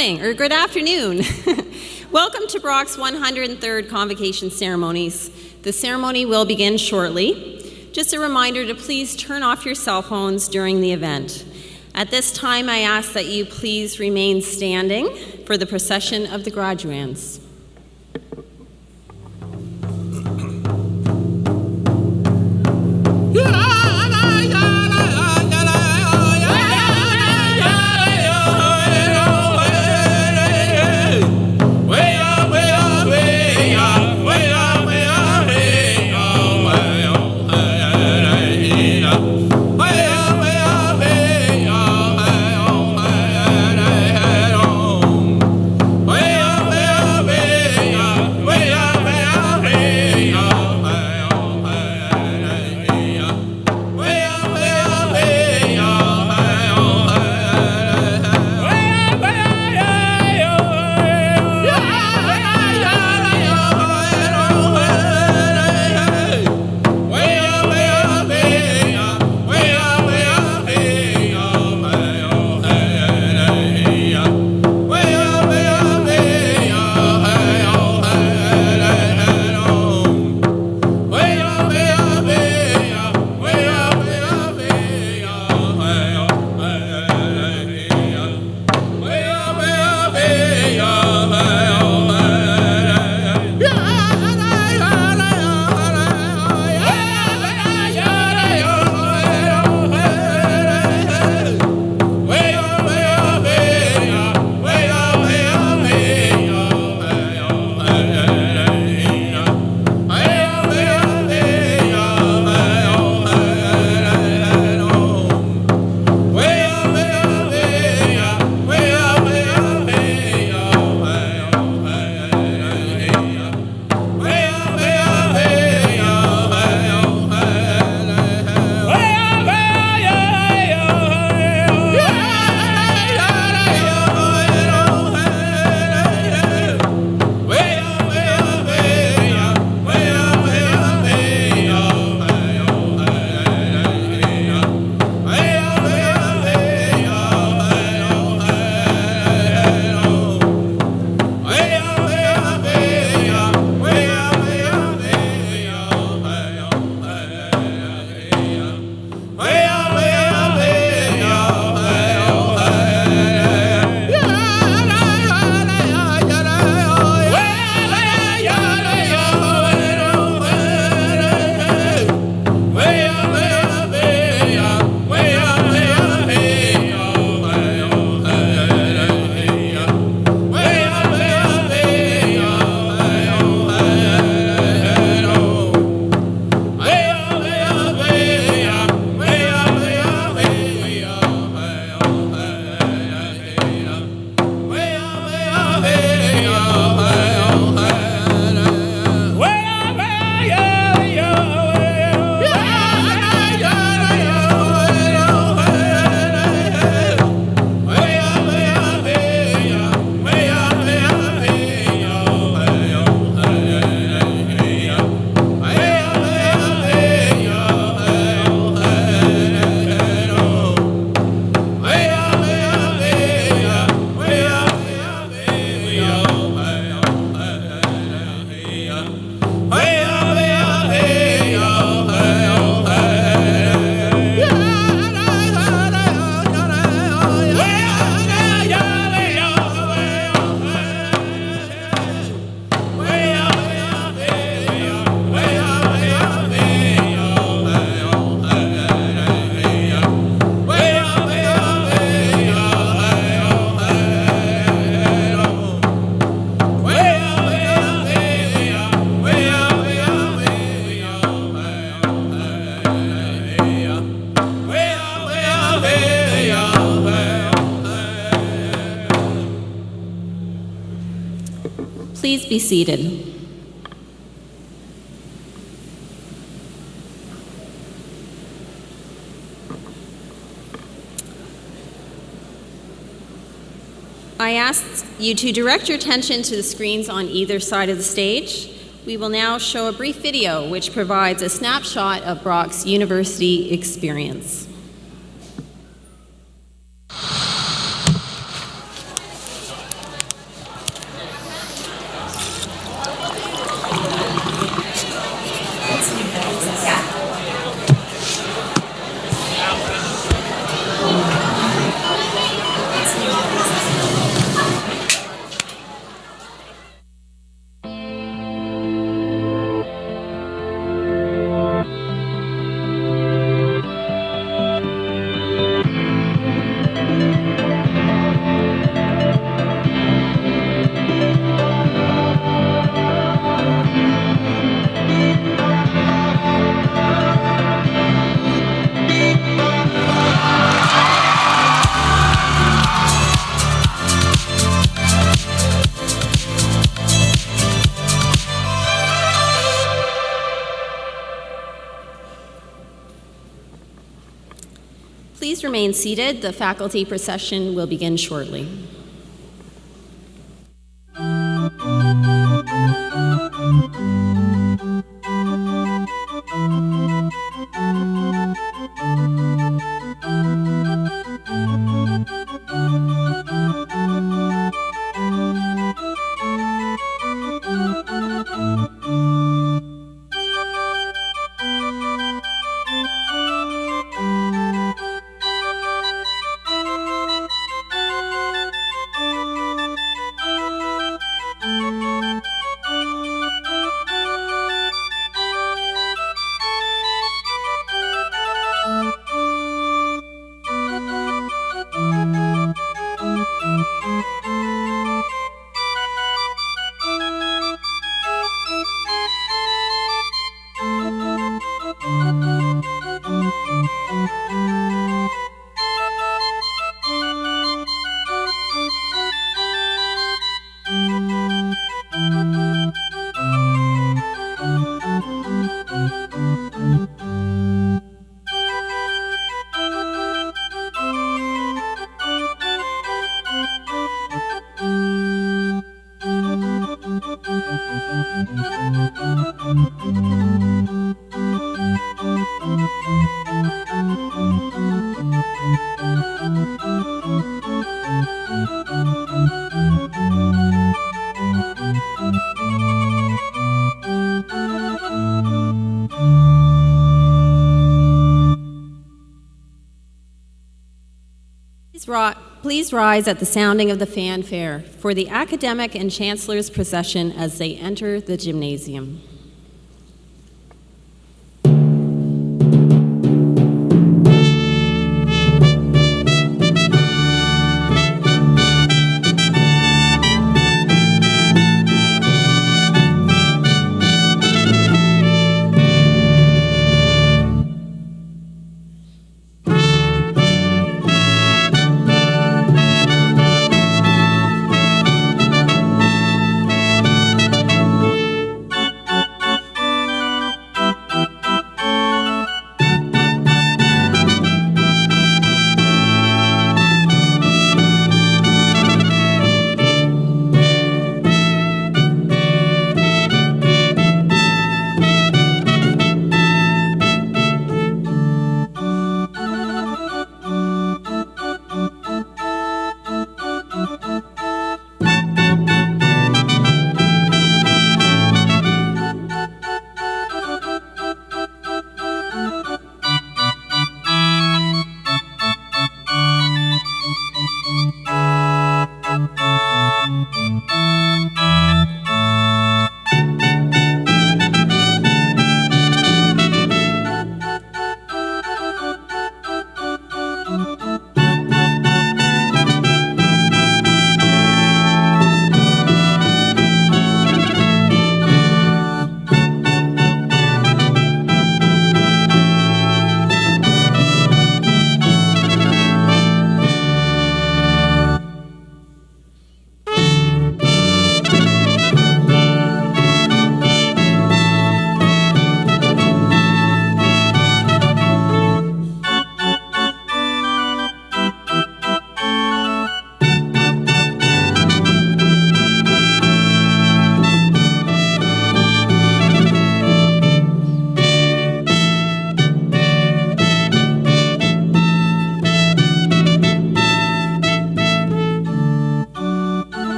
morning, or good afternoon. Welcome to Brock's 103rd Convocation ceremonies. The ceremony will begin shortly. Just a reminder to please turn off your cell phones during the event. At this time, I ask that you please remain standing for the procession of the graduands. Please be seated. I ask you to direct your attention to the screens on either side of the stage. We will now show a brief video which provides a snapshot of Brock's university experience. Please remain seated. The faculty procession will begin shortly. Please rise at the sounding of the fanfare for the academic and chancellor's procession as they enter the gymnasium.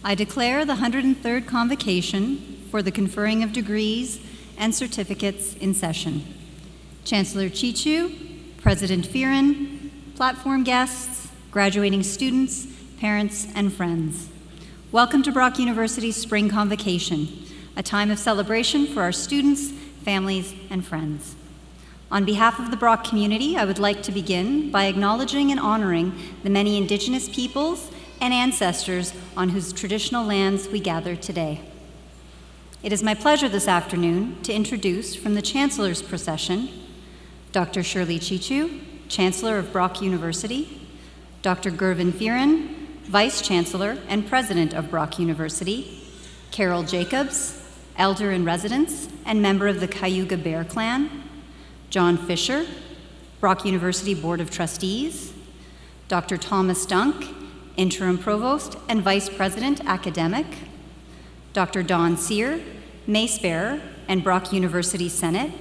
I declare the 103rd Convocation for the conferring of degrees and certificates in session. Chancellor Chichu, President Fearon, platform guests, graduating students, parents, and friends. Welcome to Brock University's Spring Convocation, a time of celebration for our students, families, and friends. On behalf of the Brock community, I would like to begin by acknowledging and honoring the many Indigenous peoples and ancestors on whose traditional lands we gather today. It is my pleasure this afternoon to introduce from the Chancellor's procession, Dr. Shirley Chichu, Chancellor of Brock University, Dr. Gervin Fearon, Vice Chancellor and President of Brock University, Carol Jacobs, Elder in Residence and member of the Cayuga Bear Clan, John Fisher, Brock University Board of Trustees, Dr. Thomas Dunk, Interim Provost and Vice President Academic, Dr. Don Sear, Mace Bearer and Brock University Senate,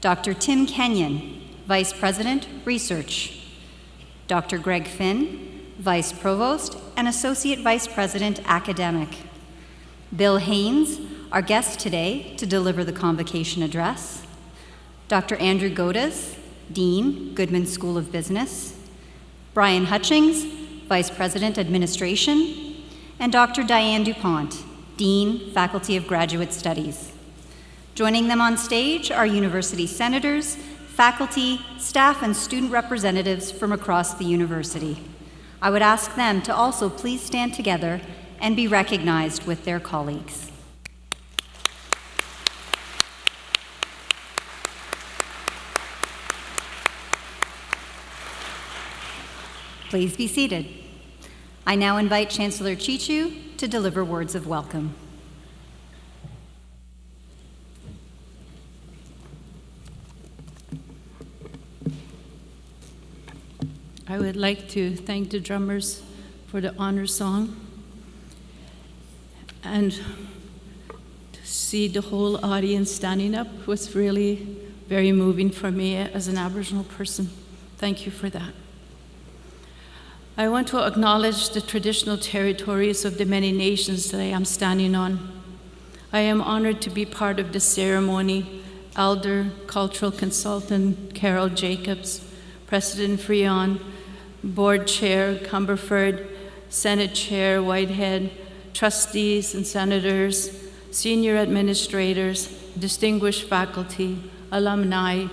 Dr. Tim Kenyon, Vice President Research, Dr. Greg Finn, Vice Provost and Associate Vice President Academic, Bill Haynes, our guest today to deliver the convocation address, Dr. Andrew Godas, Dean, Goodman School of Business, Brian Hutchings, Vice President Administration, and Dr. Diane DuPont, Dean, Faculty of Graduate Studies. Joining them on stage are university senators, faculty, staff, and student representatives from across the university. I would ask them to also please stand together and be recognized with their colleagues. Please be seated. I now invite Chancellor Chichu to deliver words of welcome. I would like to thank the drummers for the honor song, and to see the whole audience standing up was really very moving for me as an Aboriginal person. Thank you for that. I want to acknowledge the traditional territories of the many nations that I am standing on. I am honored to be part of the ceremony. Elder, Cultural Consultant Carol Jacobs, President Freon, Board Chair Cumberford, Senate Chair Whitehead, trustees and senators, senior administrators, distinguished faculty, alumni,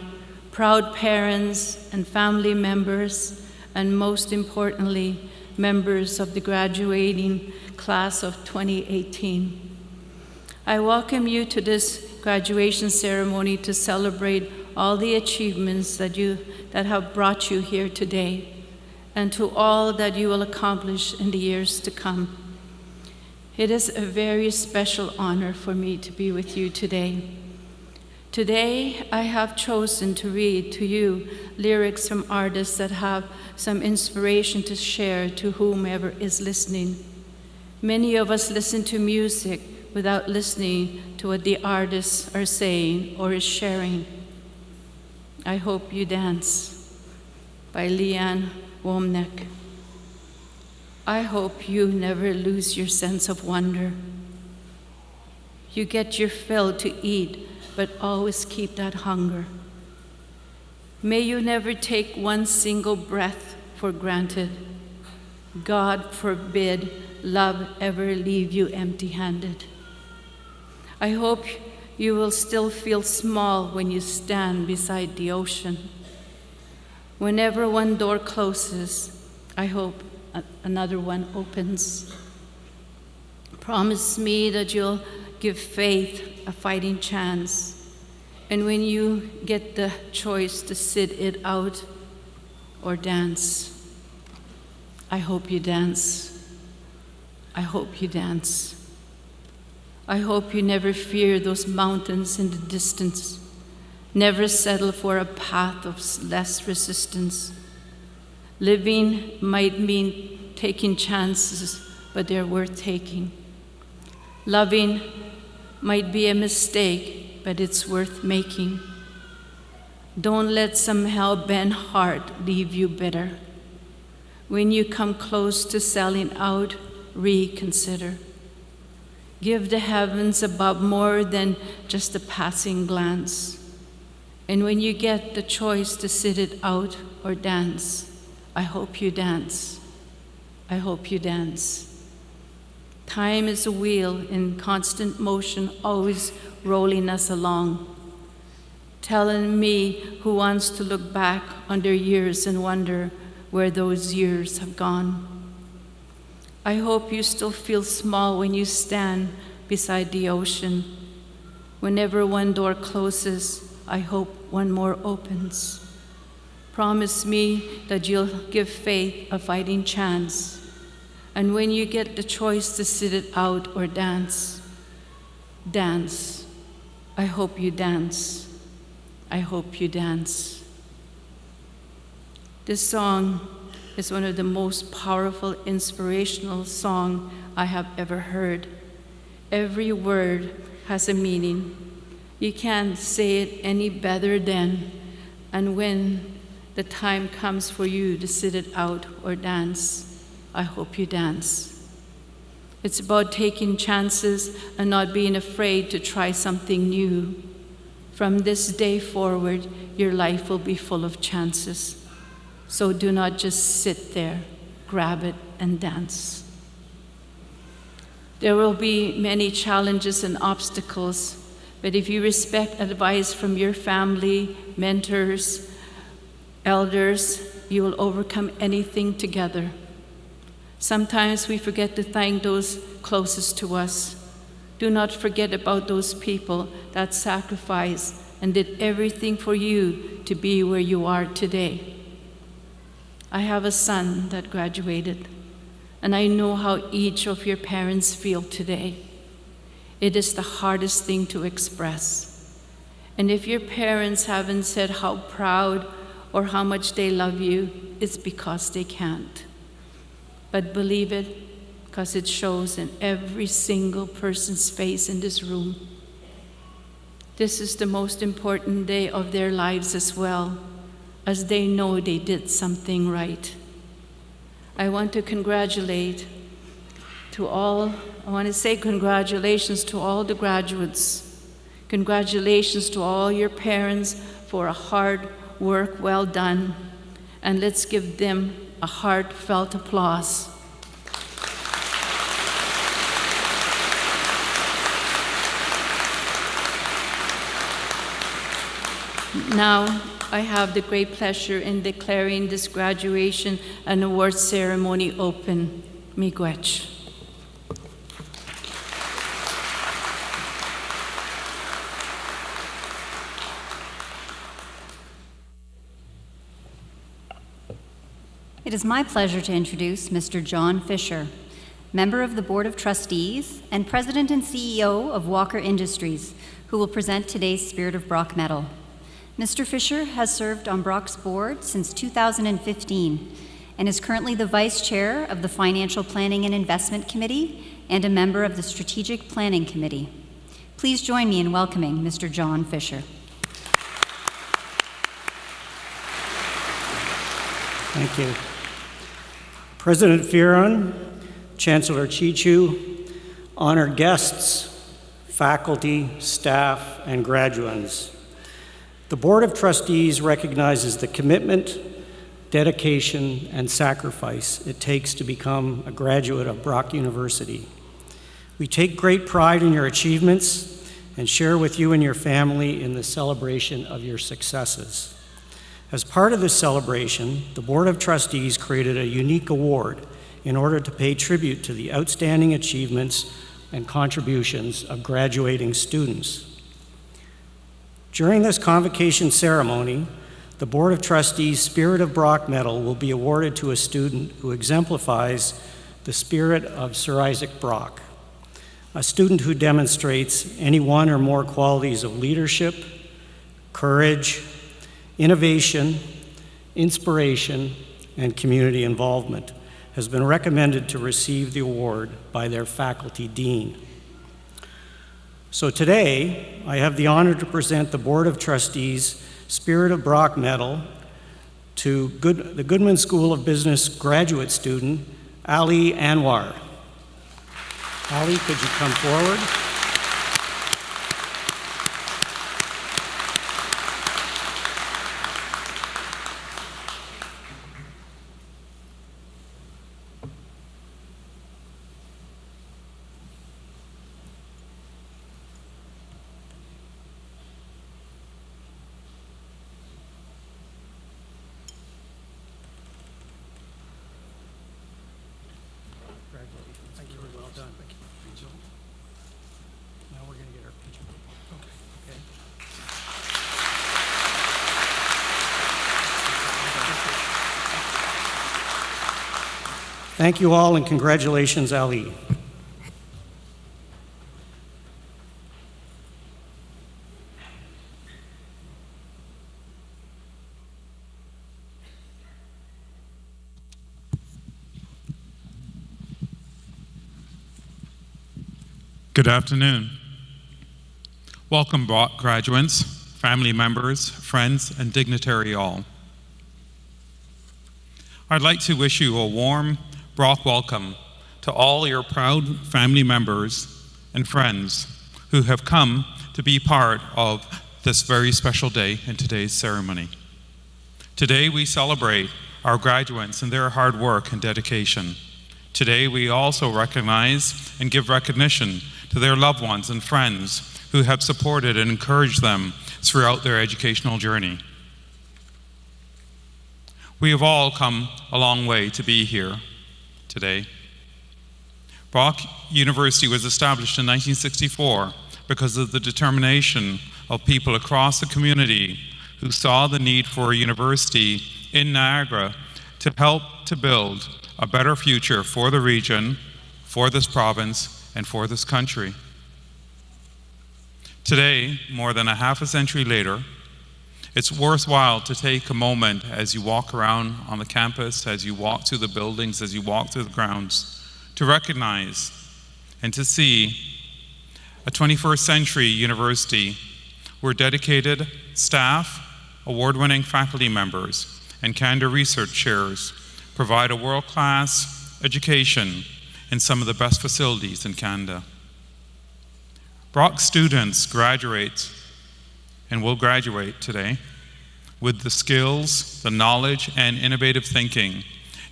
proud parents and family members, and most importantly, members of the graduating class of 2018. I welcome you to this graduation ceremony to celebrate all the achievements that have brought you here today, and to all that you will accomplish in the years to come. It is a very special honor for me to be with you today. Today, I have chosen to read to you lyrics from artists that have some inspiration to share to whomever is listening. Many of us listen to music without listening to what the artists are saying or is sharing. I Hope You Dance by Leanne Womnick. I hope you never lose your sense of wonder. You get your fill to eat, but always keep that hunger. May you never take one single breath for granted. God forbid love ever leave you empty-handed. I hope you will still feel small when you stand beside the ocean. Whenever one door closes, I hope another one opens. Promise me that you'll give faith a fighting chance, and when you get the choice to sit it out or dance, I hope you dance. I hope you dance. I hope you never fear those mountains in the distance, never settle for a path of less resistance. Living might mean taking chances, but they're worth taking. Loving might be a mistake, but it's worth making. Don't let some hell-bent heart leave you bitter. When you come close to selling out, reconsider. Give the heavens above more than just a passing glance. And when you get the choice to sit it out or dance, I hope you dance. I hope you dance. Time is a wheel in constant motion, always rolling us along, telling me who wants to look back on their years and wonder where those years have gone. I hope you still feel small when you stand beside the ocean. Whenever one door closes, I hope one more opens. Promise me that you'll give faith a fighting chance. And when you get the choice to sit it out or dance, dance. I hope you dance. I hope you dance. This song is one of the most powerful, inspirational songs I have ever heard. Every word has a meaning. You can't say it any better than, and when the time comes for you to sit it out or dance, I hope you dance. It's about taking chances and not being afraid to try something new. From this day forward, your life will be full of chances. So do not just sit there, grab it and dance. There will be many challenges and obstacles, but if you respect advice from your family, mentors, elders, you will overcome anything together. Sometimes we forget to thank those closest to us. Do not forget about those people that sacrificed and did everything for you to be where you are today. I have a son that graduated, and I know how each of your parents feel today. It is the hardest thing to express. And if your parents haven't said how proud or how much they love you, it's because they can't. But believe it, because it shows in every single person's face in this room. This is the most important day of their lives as well, as they know they did something right. I want to say congratulations to all the graduates. Congratulations to all your parents for a hard work well done. And let's give them a heartfelt applause. Now, I have the great pleasure in declaring this graduation and award ceremony open. Miigwech. It is my pleasure to introduce Mr. John Fisher, member of the Board of Trustees and President and CEO of Walker Industries, who will present today's Spirit of Brock Medal. Mr. Fisher has served on Brock's board since 2015 and is currently the Vice Chair of the Financial Planning and Investment Committee and a member of the Strategic Planning Committee. Please join me in welcoming Mr. John Fisher. Thank you. President Fearon, Chancellor Chichu, honored guests, faculty, staff, and graduands. The Board of Trustees recognizes the commitment, dedication, and sacrifice it takes to become a graduate of Brock University. We take great pride in your achievements and share with you and your family in the celebration of your successes. As part of this celebration, the Board of Trustees created a unique award in order to pay tribute to the outstanding achievements and contributions of graduating students. During this convocation ceremony, the Board of Trustees' Spirit of Brock Medal will be awarded to a student who exemplifies the spirit of Sir Isaac Brock, a student who demonstrates any one or more qualities of leadership, courage, innovation, inspiration, and community involvement, has been recommended to receive the award by their faculty dean. So today, I have the honor to present the Board of Trustees' Spirit of Brock Medal to the GOODMAN School of Business graduate student, Ali Anwar. Ali, could you come forward? Congratulations. Thank you. Well done. Thank you. Now we're going to get our picture. Okay. Thank you all, and congratulations, Ali. Good afternoon. Welcome, graduates, family members, friends, and dignitary all. I'd like to wish you a warm Brock welcome to all your proud family members and friends who have come to be part of this very special day in today's ceremony. Today we celebrate our graduates and their hard work and dedication. Today we also recognize and give recognition to their loved ones and friends who have supported and encouraged them throughout their educational journey. We have all come a long way to be here today. Brock University was established in 1964 because of the determination of people across the community who saw the need for a university in Niagara to help to build a better future for the region, for this province, and for this country. Today, more than a half a century later, it's worthwhile to take a moment as you walk around on the campus, as you walk through the buildings, as you walk through the grounds, to recognize and to see a 21st century university where dedicated staff, award-winning faculty members, and Canada research chairs provide a world-class education in some of the best facilities in Canada. Brock students graduate and will graduate today with the skills, the knowledge, and innovative thinking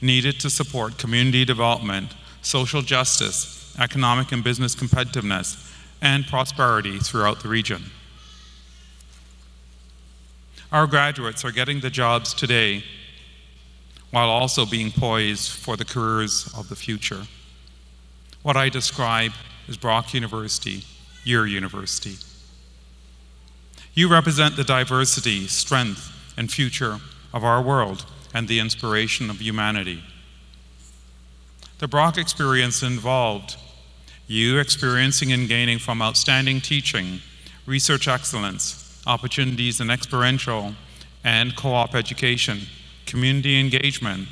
needed to support community development, social justice, economic and business competitiveness, and prosperity throughout the region. Our graduates are getting the jobs today while also being poised for the careers of the future. What I describe as Brock University, your university. You represent the diversity, strength, and future of our world and the inspiration of humanity. The Brock experience involved you experiencing and gaining from outstanding teaching, research excellence, opportunities in experiential and co-op education, community engagement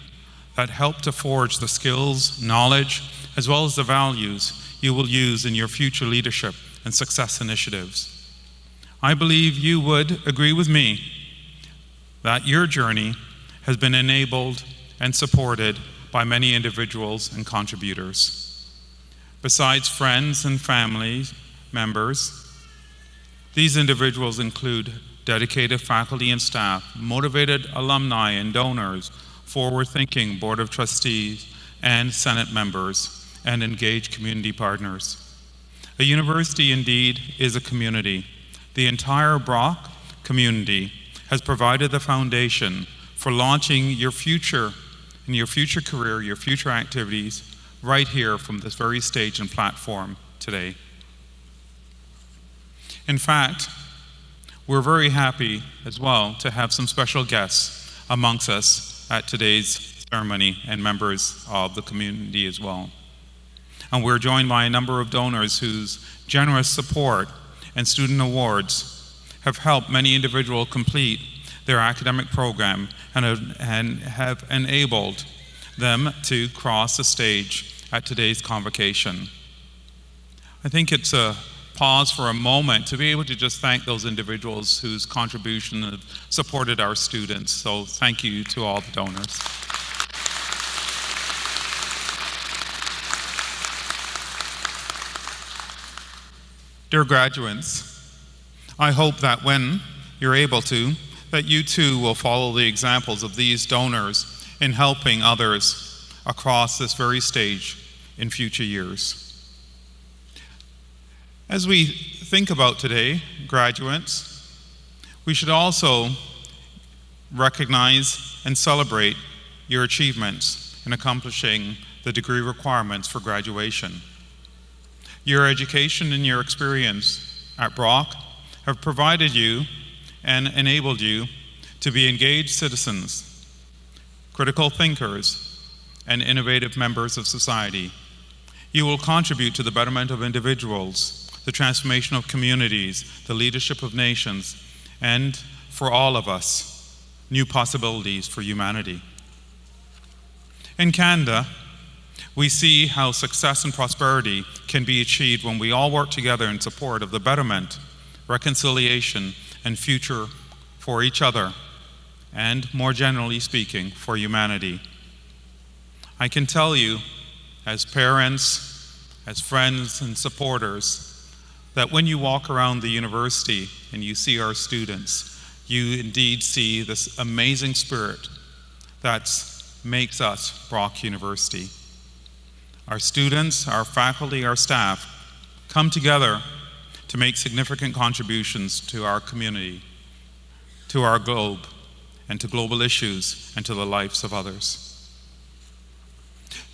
that help to forge the skills, knowledge, as well as the values you will use in your future leadership and success initiatives. I believe you would agree with me that your journey has been enabled and supported by many individuals and contributors. Besides friends and family members, these individuals include dedicated faculty and staff, motivated alumni and donors, forward-thinking Board of Trustees and Senate members, and engaged community partners. A university indeed is a community. The entire Brock community has provided the foundation for launching your future in your future career, your future activities, right here from this very stage and platform today. In fact, we're very happy as well to have some special guests amongst us at today's ceremony and members of the community as well. And we're joined by a number of donors whose generous support and student awards have helped many individuals complete their academic program and have enabled them to cross the stage at today's convocation. I think it's a pause for a moment to be able to just thank those individuals whose contribution have supported our students. So thank you to all the donors. Dear graduates, I hope that when you're able to, that you too will follow the examples of these donors in helping others across this very stage in future years. As we think about today, graduates, we should also recognize and celebrate your achievements in accomplishing the degree requirements for graduation. Your education and your experience at Brock have provided you and enabled you to be engaged citizens, critical thinkers, and innovative members of society. You will contribute to the betterment of individuals, the transformation of communities, the leadership of nations, and for all of us, new possibilities for humanity. In Canada, we see how success and prosperity can be achieved when we all work together in support of the betterment, reconciliation, and future for each other, and more generally speaking, for humanity. I can tell you, as parents, as friends and supporters, that when you walk around the university and you see our students, you indeed see this amazing spirit that makes us Brock University. Our students, our faculty, our staff come together to make significant contributions to our community, to our globe, and to global issues, and to the lives of others.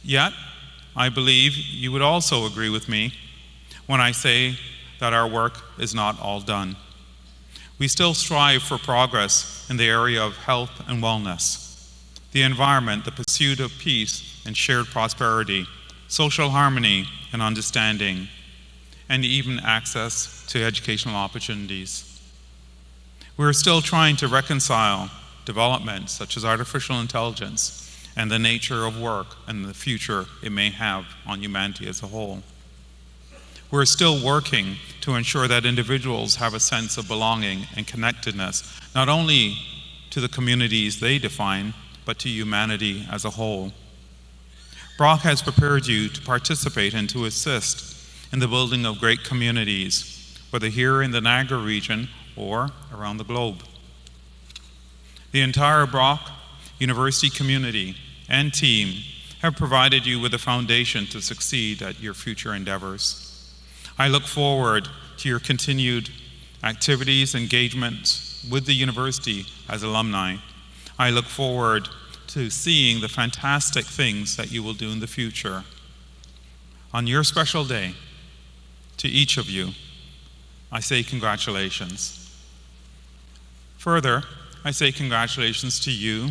Yet, I believe you would also agree with me when I say that our work is not all done. We still strive for progress in the area of health and wellness, the environment, the pursuit of peace and shared prosperity, social harmony and understanding, and even access to educational opportunities. We're still trying to reconcile developments such as artificial intelligence and the nature of work and the future it may have on humanity as a whole. We're still working to ensure that individuals have a sense of belonging and connectedness, not only to the communities they define, but to humanity as a whole. Brock has prepared you to participate and to assist in the building of great communities, whether here in the Niagara region or around the globe. The entire Brock University community and team have provided you with a foundation to succeed at your future endeavors. I look forward to your continued activities, engagements with the university as alumni. I look forward to seeing the fantastic things that you will do in the future. On your special day, to each of you, I say congratulations. Further, I say congratulations to you,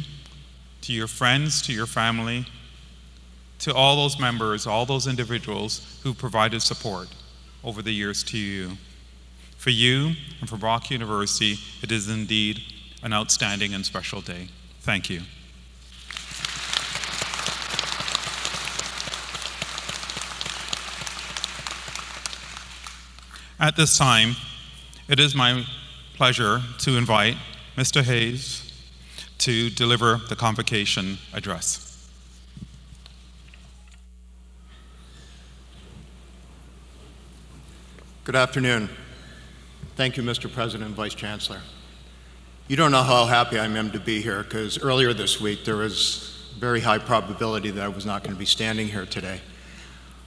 to your friends, to your family, to all those members, all those individuals who provided support over the years to you. For you and for Brock University, it is indeed an outstanding and special day. Thank you. At this time, it is my pleasure to invite Mr. Hayes to deliver the Convocation address. Good afternoon. Thank you, Mr. President and Vice Chancellor. You don't know how happy I am to be here, because earlier this week there was a very high probability that I was not going to be standing here today.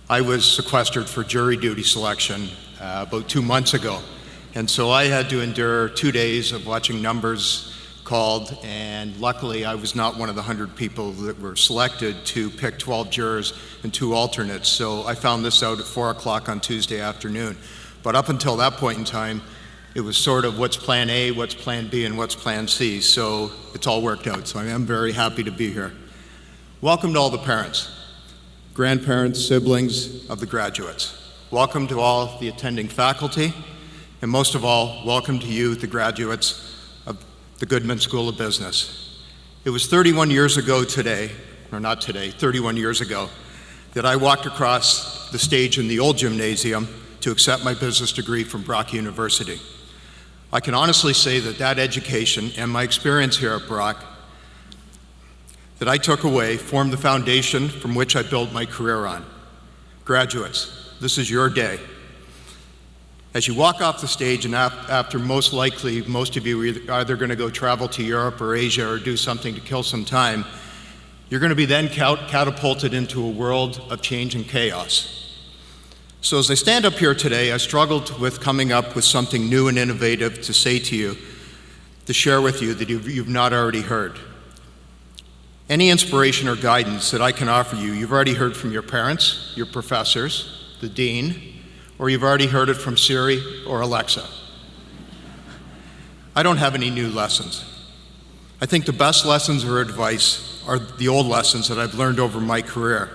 I was sequestered for jury duty selection about 2 months ago, and so I had to endure 2 days of watching numbers called, and luckily I was not one of the 100 people that were selected to pick 12 jurors and 2 alternates, so I found this out at 4 o'clock on Tuesday afternoon. But up until that point in time, it was sort of what's plan A, what's plan B, and what's plan C, so it's all worked out, so I am very happy to be here. Welcome to all the parents, grandparents, siblings of the graduates. Welcome to all the attending faculty, and most of all, welcome to you, the graduates of the GOODMAN School of Business. It was 31 years ago today, or not today, 31 years ago, that I walked across the stage in the old gymnasium to accept my business degree from Brock University. I can honestly say that that education and my experience here at Brock that I took away formed the foundation from which I built my career on. Graduates, this is your day. As you walk off the stage, and after most likely, most of you are either going to go travel to Europe or Asia or do something to kill some time, you're going to be then catapulted into a world of change and chaos. So as I stand up here today, I struggled with coming up with something new and innovative to say to you, to share with you that you've not already heard. Any inspiration or guidance that I can offer you, you've already heard from your parents, your professors, the dean, or you've already heard it from Siri or Alexa. I don't have any new lessons. I think the best lessons or advice are the old lessons that I've learned over my career.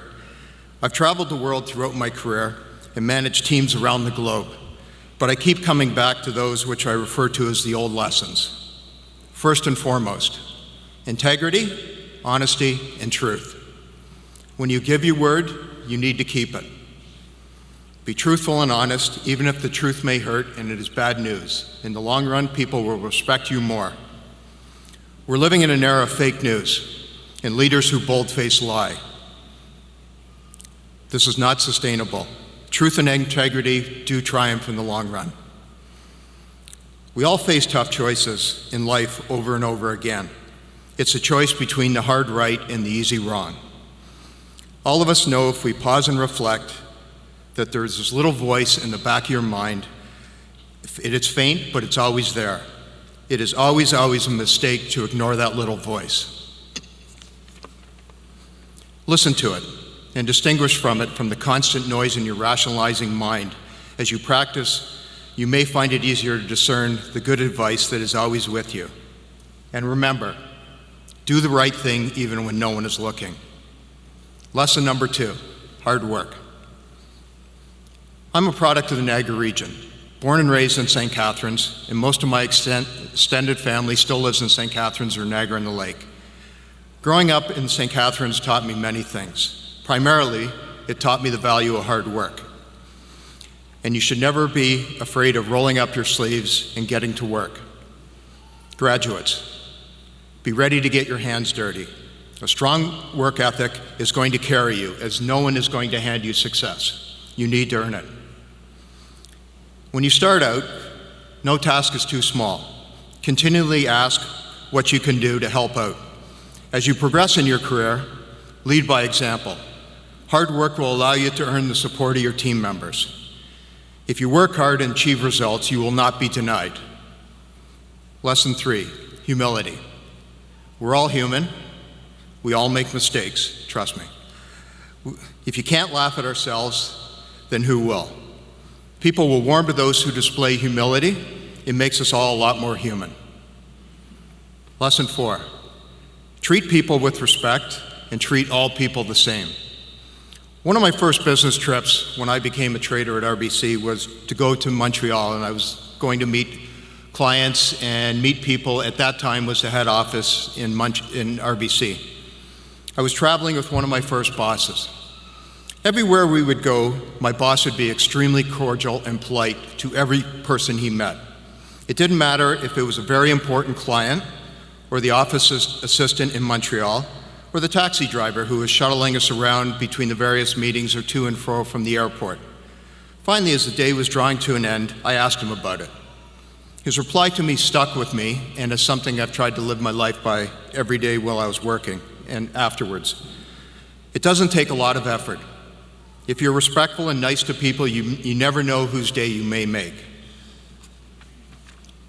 I've traveled the world throughout my career and managed teams around the globe, but I keep coming back to those which I refer to as the old lessons. First and foremost, integrity, honesty, and truth. When you give your word, you need to keep it. Be truthful and honest, even if the truth may hurt and it is bad news. In the long run, people will respect you more. We're living in an era of fake news and leaders who bold-faced lie. This is not sustainable. Truth and integrity do triumph in the long run. We all face tough choices in life over and over again. It's a choice between the hard right and the easy wrong. All of us know if we pause and reflect that there's this little voice in the back of your mind. It's faint, but it's always there. It is always a mistake to ignore that little voice. Listen to it and distinguish from it from the constant noise in your rationalizing mind. As you practice, you may find it easier to discern the good advice that is always with you. And remember, do the right thing even when no one is looking. Lesson number 2, hard work. I'm a product of the Niagara region, born and raised in St. Catharines, and most of my extended family still lives in St. Catharines or Niagara-on-the-Lake. Growing up in St. Catharines taught me many things. Primarily, it taught me the value of hard work. And you should never be afraid of rolling up your sleeves and getting to work. Graduates, be ready to get your hands dirty. A strong work ethic is going to carry you, as no one is going to hand you success. You need to earn it. When you start out, no task is too small. Continually ask what you can do to help out. As you progress in your career, lead by example. Hard work will allow you to earn the support of your team members. If you work hard and achieve results, you will not be denied. Lesson 3, humility. We're all human. We all make mistakes, trust me. If you can't laugh at ourselves, then who will? People will warm to those who display humility. It makes us all a lot more human. Lesson 4, treat people with respect and treat all people the same. One of my first business trips when I became a trader at RBC was to go to Montreal, and I was going to meet clients and meet people. At that time was the head office in RBC. I was traveling with one of my first bosses. Everywhere we would go, my boss would be extremely cordial and polite to every person he met. It didn't matter if it was a very important client or the office assistant in Montreal, or the taxi driver who was shuttling us around between the various meetings or to and fro from the airport. Finally, as the day was drawing to an end, I asked him about it. His reply to me stuck with me, and is something I've tried to live my life by every day while I was working and afterwards. It doesn't take a lot of effort. If you're respectful and nice to people, you never know whose day you may make.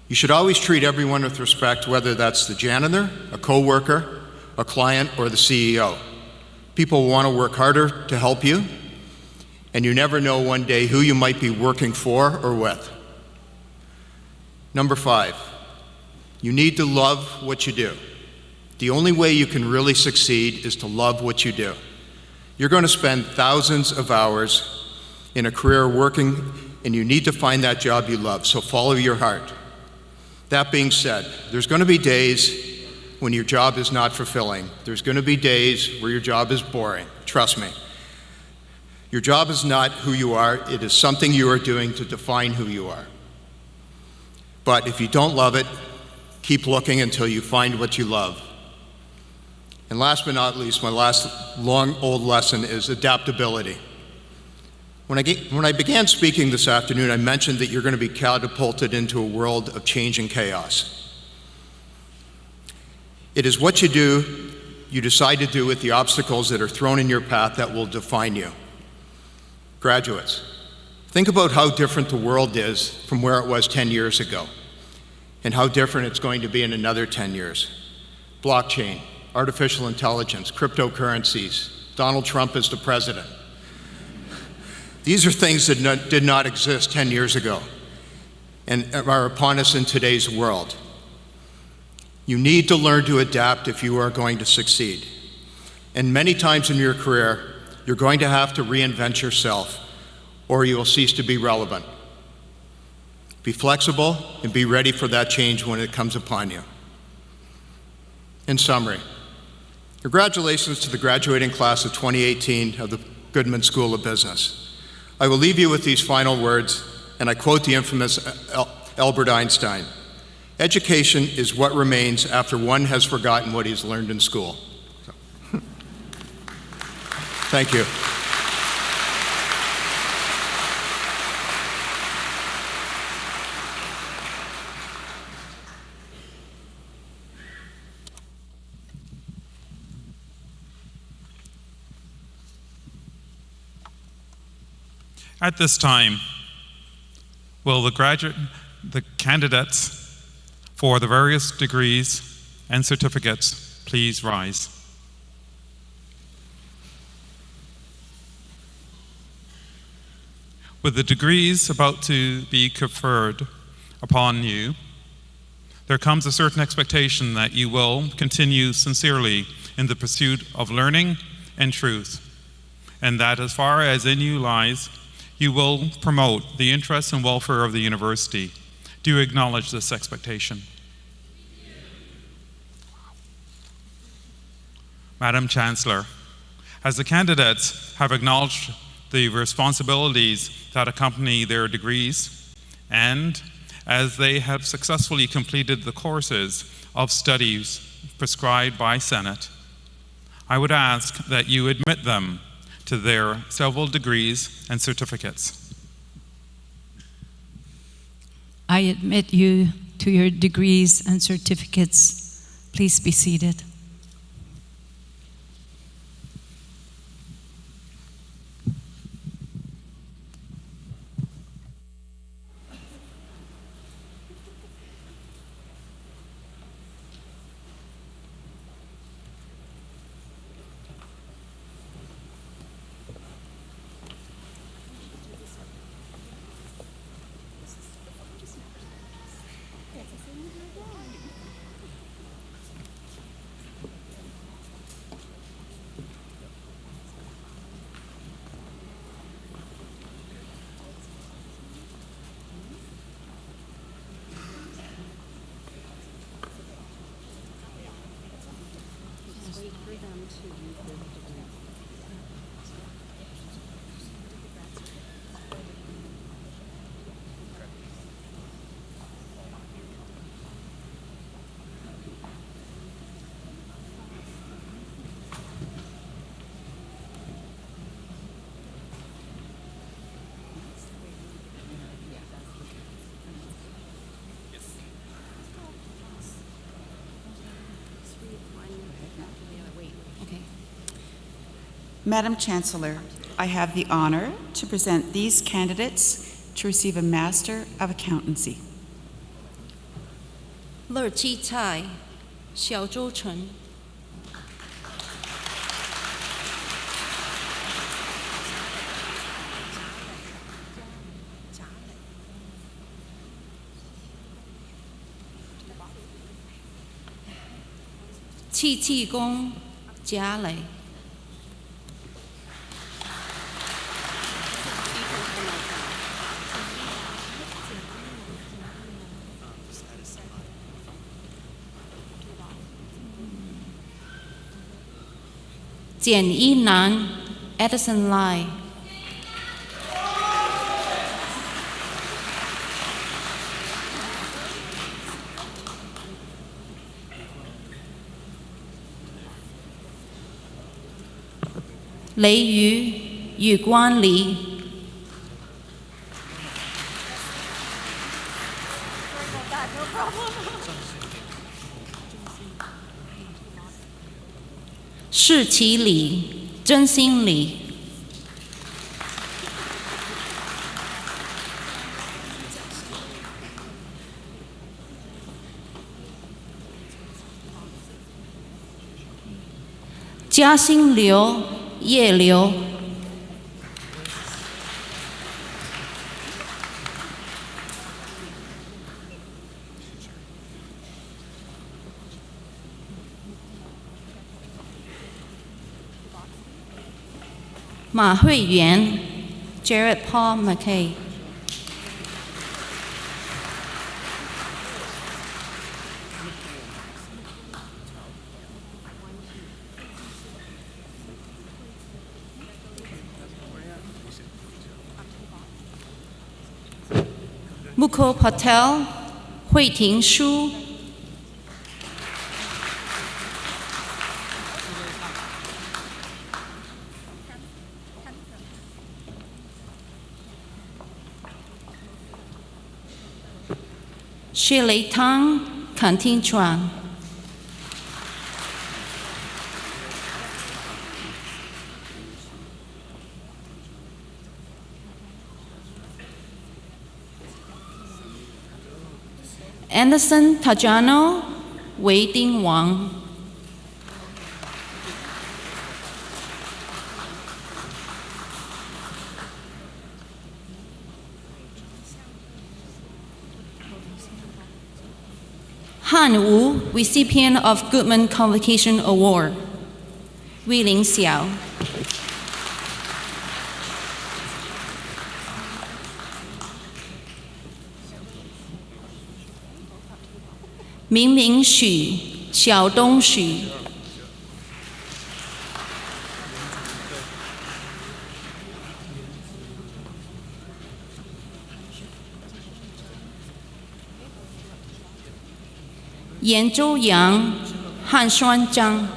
You should always treat everyone with respect, whether that's the janitor, a coworker, a client, or the CEO. People want to work harder to help you, and you never know one day who you might be working for or with. Number 5, you need to love what you do. The only way you can really succeed is to love what you do. You're going to spend thousands of hours in a career working, and you need to find that job you love, so follow your heart. That being said, there's going to be days when your job is not fulfilling. There's going to be days where your job is boring. Trust me. Your job is not who you are. It is something you are doing to define who you are. But if you don't love it, keep looking until you find what you love. And last but not least, my last long old lesson is adaptability. When I began speaking this afternoon, I mentioned that you're going to be catapulted into a world of change and chaos. It is what you decide to do with the obstacles that are thrown in your path that will define you. Graduates, think about how different the world is from where it was 10 years ago, and how different it's going to be in another 10 years. Blockchain, artificial intelligence, cryptocurrencies, Donald Trump as the president. These are things that did not exist 10 years ago and are upon us in today's world. You need to learn to adapt if you are going to succeed. And many times in your career, you're going to have to reinvent yourself, or you will cease to be relevant. Be flexible and be ready for that change when it comes upon you. In summary, congratulations to the graduating class of 2018 of the GOODMAN School of Business. I will leave you with these final words, and I quote the infamous Albert Einstein: "Education is what remains after one has forgotten what he's learned in school." Thank you. At this time, will the candidates for the various degrees and certificates please rise? With the degrees about to be conferred upon you, there comes a certain expectation that you will continue sincerely in the pursuit of learning and truth, and that as far as in you lies, you will promote the interests and welfare of the university. Do you acknowledge this expectation? Madam Chancellor, as the candidates have acknowledged the responsibilities that accompany their degrees, and as they have successfully completed the courses of studies prescribed by Senate, I would ask that you admit them to their several degrees and certificates. I admit you to your degrees and certificates. Please be seated. Madam Chancellor, I have the honor to present these candidates to receive a Master of Accountancy. 乐基菜，小周成。气气功，贾磊。简一南 ，Edison Lai。雷瑜，宇光黎。视其理，真心理。嘉兴流，业流。马慧媛 Jared Paul McKay。Mukul Patel 惠廷书。Shirley Tang 肯定传。Anderson Tajano 韦丁王。Han Wu, recipient of GOODMAN Convocation Award. Wei-Ling Xiao. Mingming Xu, Xiaodong Xu. Yan Zhou Yang, Han Xuan Zhang.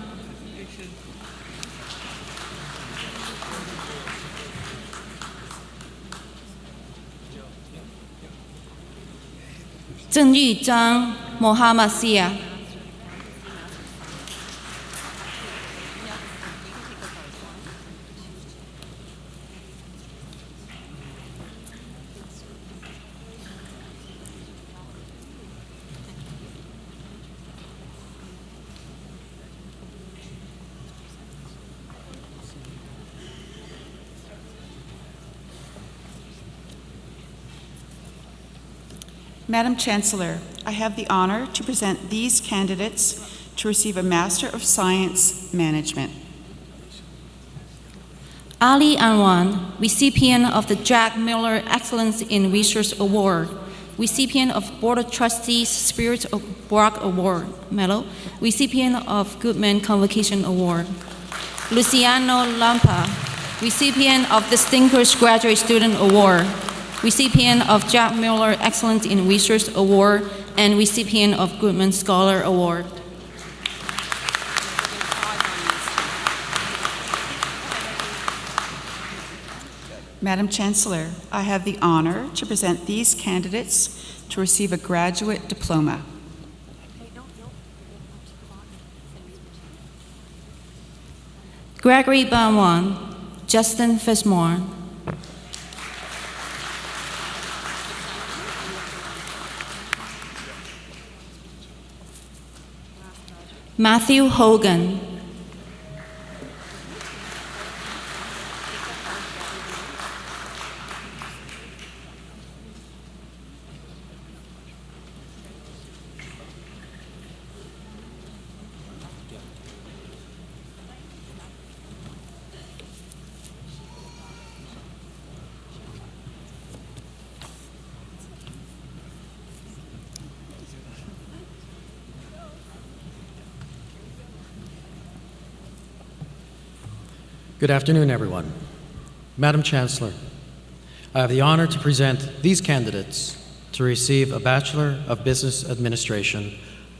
Zheng Yuzhang, Muhammad Sia. Madam Chancellor, I have the honor to present these candidates to receive a Master of Science Management. Ali Anwan, recipient of the Jack Miller Excellence in Research Award, recipient of Board of Trustees Spirit of Brock Award Medal, recipient of GOODMAN Convocation Award. Luciano Lampa, recipient of Distinguished Graduate Student Award, recipient of Jack Miller Excellence in Research Award, and recipient of GOODMAN Scholar Award. Madam Chancellor, I have the honor to present these candidates to receive a graduate diploma. Gregory Banwan, Justin Fismore. Matthew Hogan. Good afternoon, everyone. Madam Chancellor, I have the honor to present these candidates to receive a Bachelor of Business Administration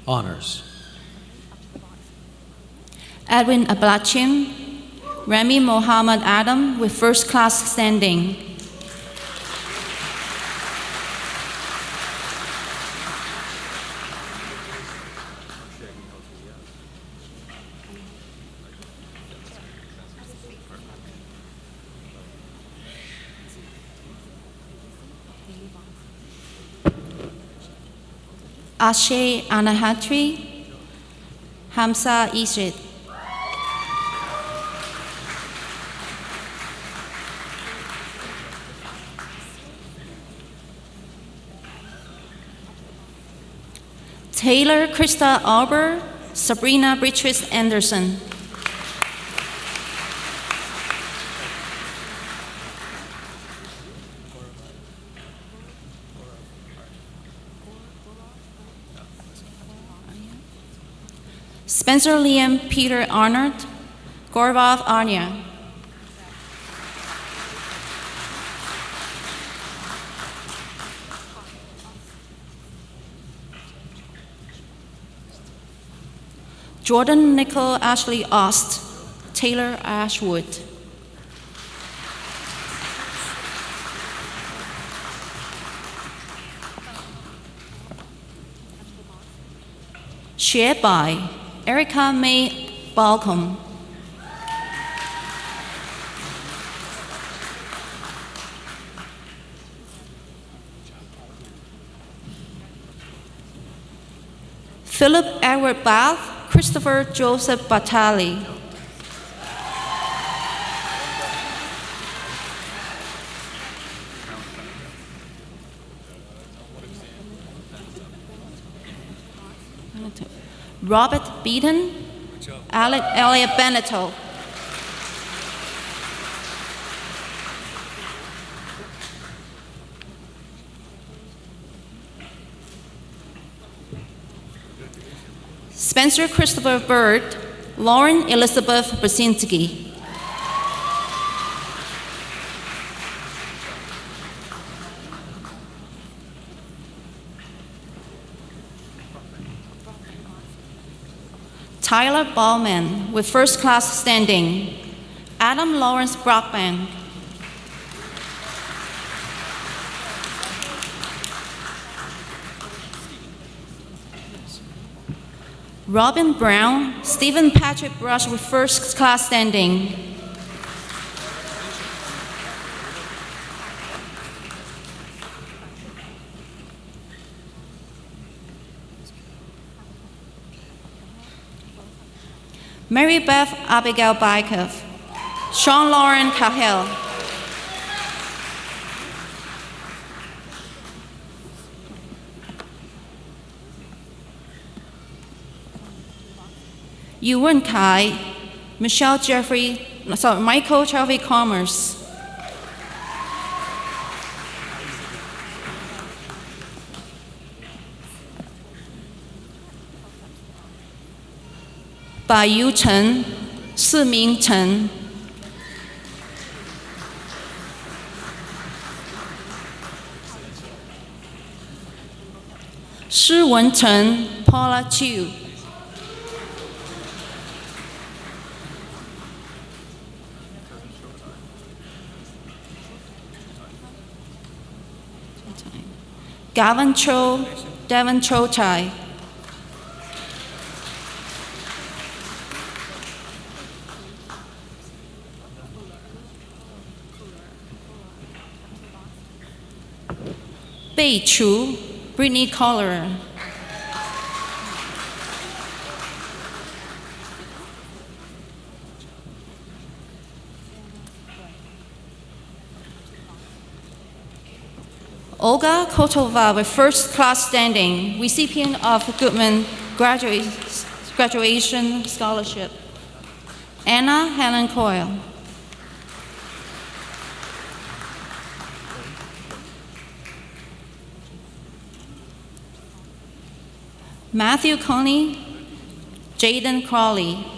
honors. Edwin Ablachim, Rami Mohammed Adam with first class standing. Ashe Anahatri, Hamza Ishid. Taylor Krista Auber, Sabrina Beatrice Anderson. Spencer Liam Peter Arnold, Gorvav Anya. Jordan Nicole Ashley Ost, Taylor Ashwood. Shared by Erica May Balcom. Philip Edward Bath, Christopher Joseph Batali. Robert Beaton, Elliot Beneteau. Spencer Christopher Bird, Lauren Elizabeth Brzezinski. Tyler Ballman with first class standing. Adam Lawrence Brockbank. Robin Brown, Stephen Patrick Brush with first class standing. Mary Beth Abigail Bykoff, Sean Lauren Cahill. Yuan Kai, Michael Jeffrey Commerce. Bai Yu Chen, Siming Chen. Shi Wen Chen, Paula Chu. Gavin Cho, Devon Cho Chai. Bei Chu, Brittany Collier. Olga Kotova with first class standing, recipient of GOODMAN graduation scholarship. Anna Helen Coyle. Matthew Coney, Jaden Crawley.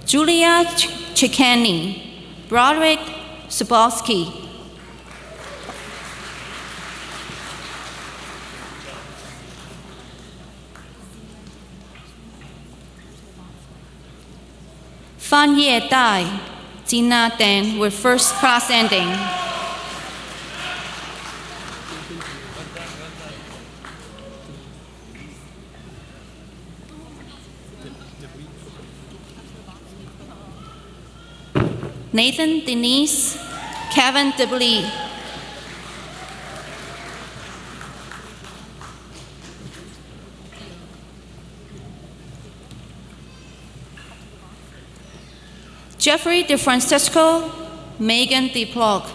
Julia Chicani, Broderick Subalski. Fan Ye Dai, Tina Dan with first class ending. Nathan Denise Kevin Deblee. Jeffrey DeFrancisco, Megan DePlog.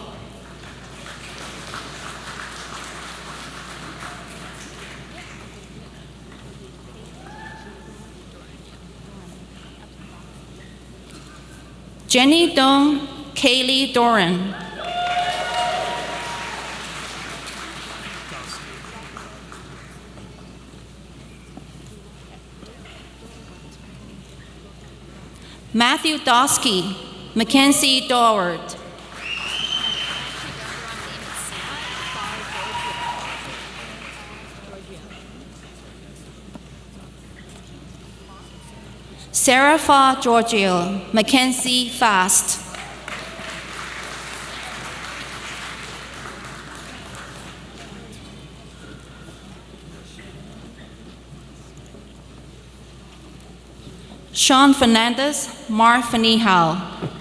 Jenny Dong, Kaylee Doran. Matthew Dosky, Mackenzie Doward. Sarah Fa Giorgio, Mackenzie Fast. Sean Fernandez, Mark Fanihal.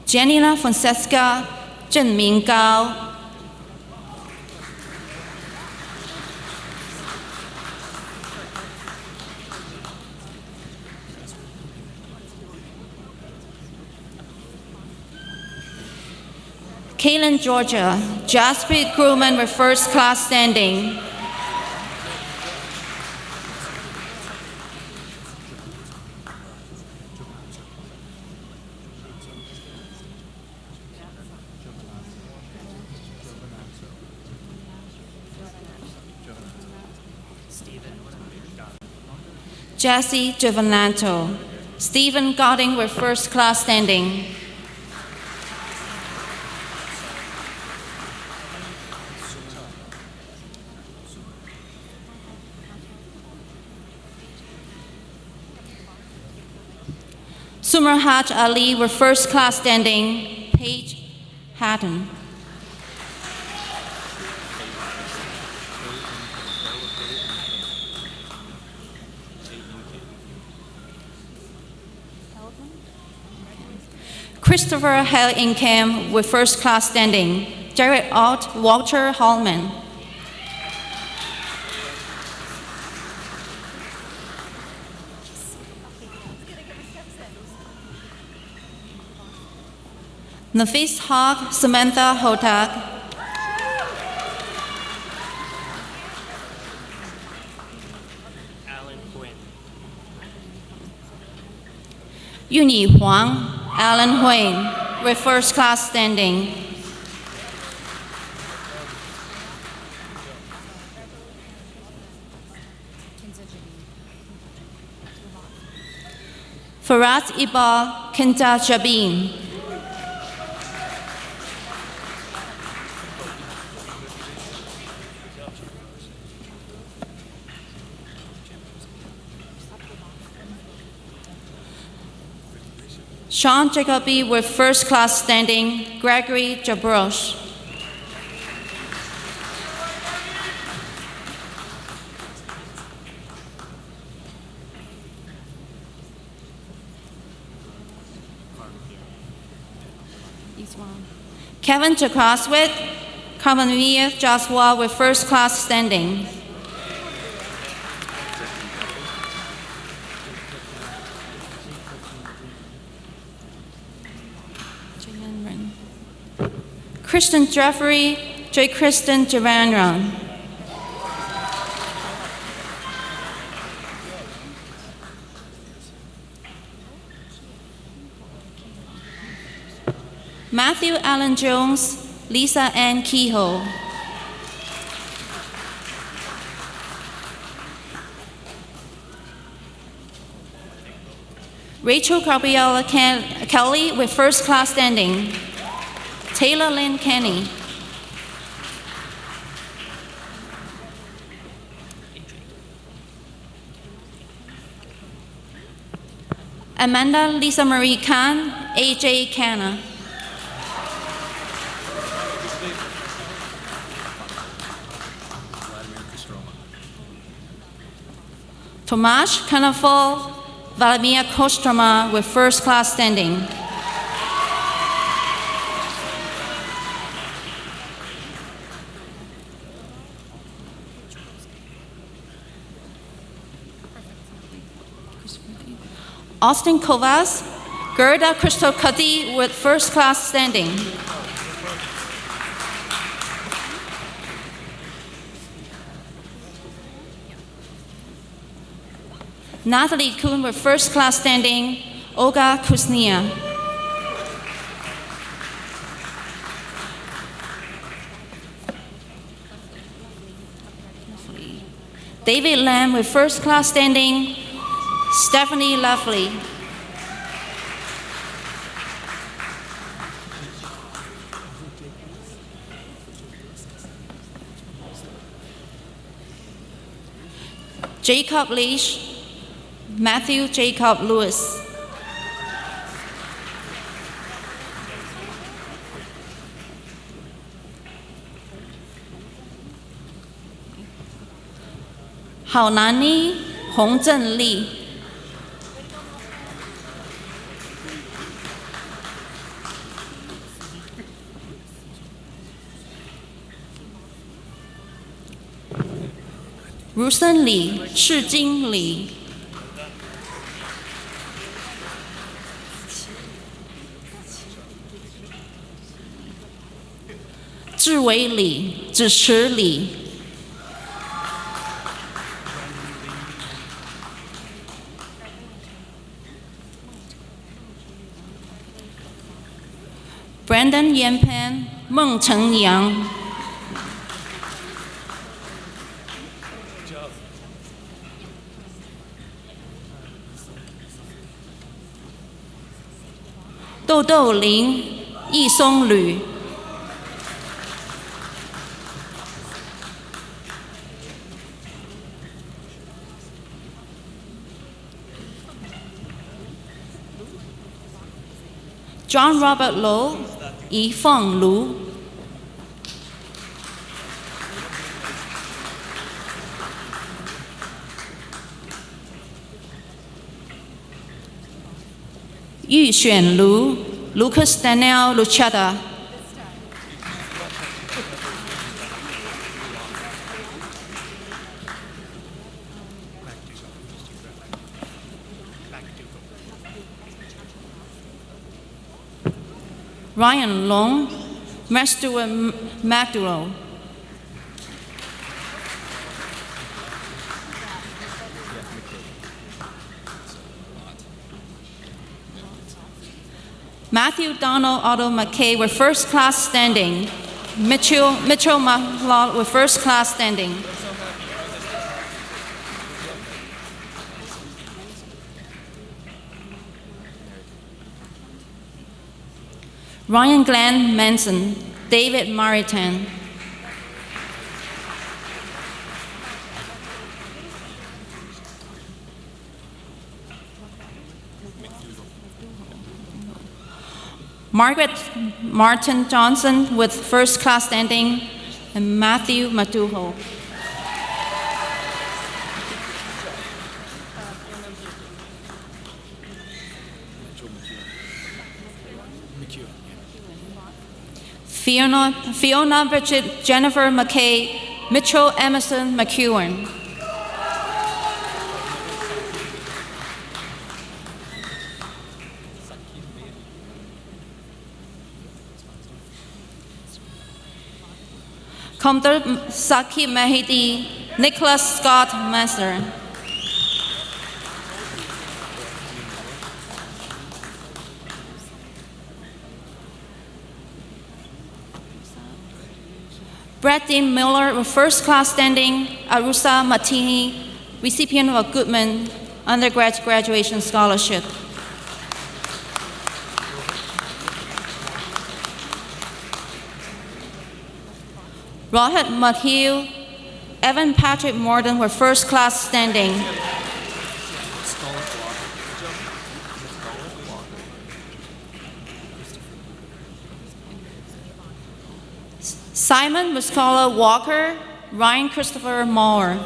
Janina Francesca, Zhen Ming Gao. Kaylin, Georgia, Jaspreet Grumman with first class standing. Jesse Giovannato, Stephen Godding with first class standing. Sumar Haj Ali with first class standing, Paige Hatton. Christopher Hell-Incam with first class standing, Jared Alt, Walter Hallman. Nafis Haq, Samantha Hotak. Yunyi Huang, Alan Huang, with first class standing. Faraz Iqbal, Kinta Jabin. Sean Jacoby with first class standing, Gregory Jabrosh. Kevin Jakoswit, Carmenvia Joshua with first class standing. Christian Jeffrey, J. Kristen Javanran. Matthew Allen Jones, Lisa Ann Kehoe. Rachel Gabriella Kelly with first class standing. Taylor Lynn Kenny. Amanda Lisa Marie Khan, AJ Canna. Tomasz Kanafol, Vladimir Kostroma with first class standing. Austin Kovas, Gerda Christokati with first class standing. Natalie Kuhn with first class standing, Olga Kuznia. David Lam with first class standing, Stephanie Lovely. Jacob Leish, Matthew Jacob Lewis. Haonani Hongzhen Li. Rusen Li, Shijing Li. Zhiwei Li, Zhishi Li. Brandon Yanpan, Meng Cheng Yang. Dou Dou Lin, Yi Song Lü. John Robert Low, Yi Feng Lu. Yu Xuan Lu, Lucas Daniel Luchetta. Ryan Long, Master Magduro. Matthew Donald Otto McKay with first class standing. Mitchell Mahlal with first class standing. Ryan Glenn Manson, David Maritan. Margaret Martin Johnson with first class standing, and Matthew Matuho. Fiona Bridget Jennifer McKay, Mitchell Emerson McEwen. Kamdar Saki Mahidi, Nicholas Scott Master. Brad Dean Miller with first class standing, Arusa Martini, recipient of a GOODMAN undergraduate graduation scholarship. Rohit Mathil, Evan Patrick Morton with first class standing. Simon Muscala Walker, Ryan Christopher Moore.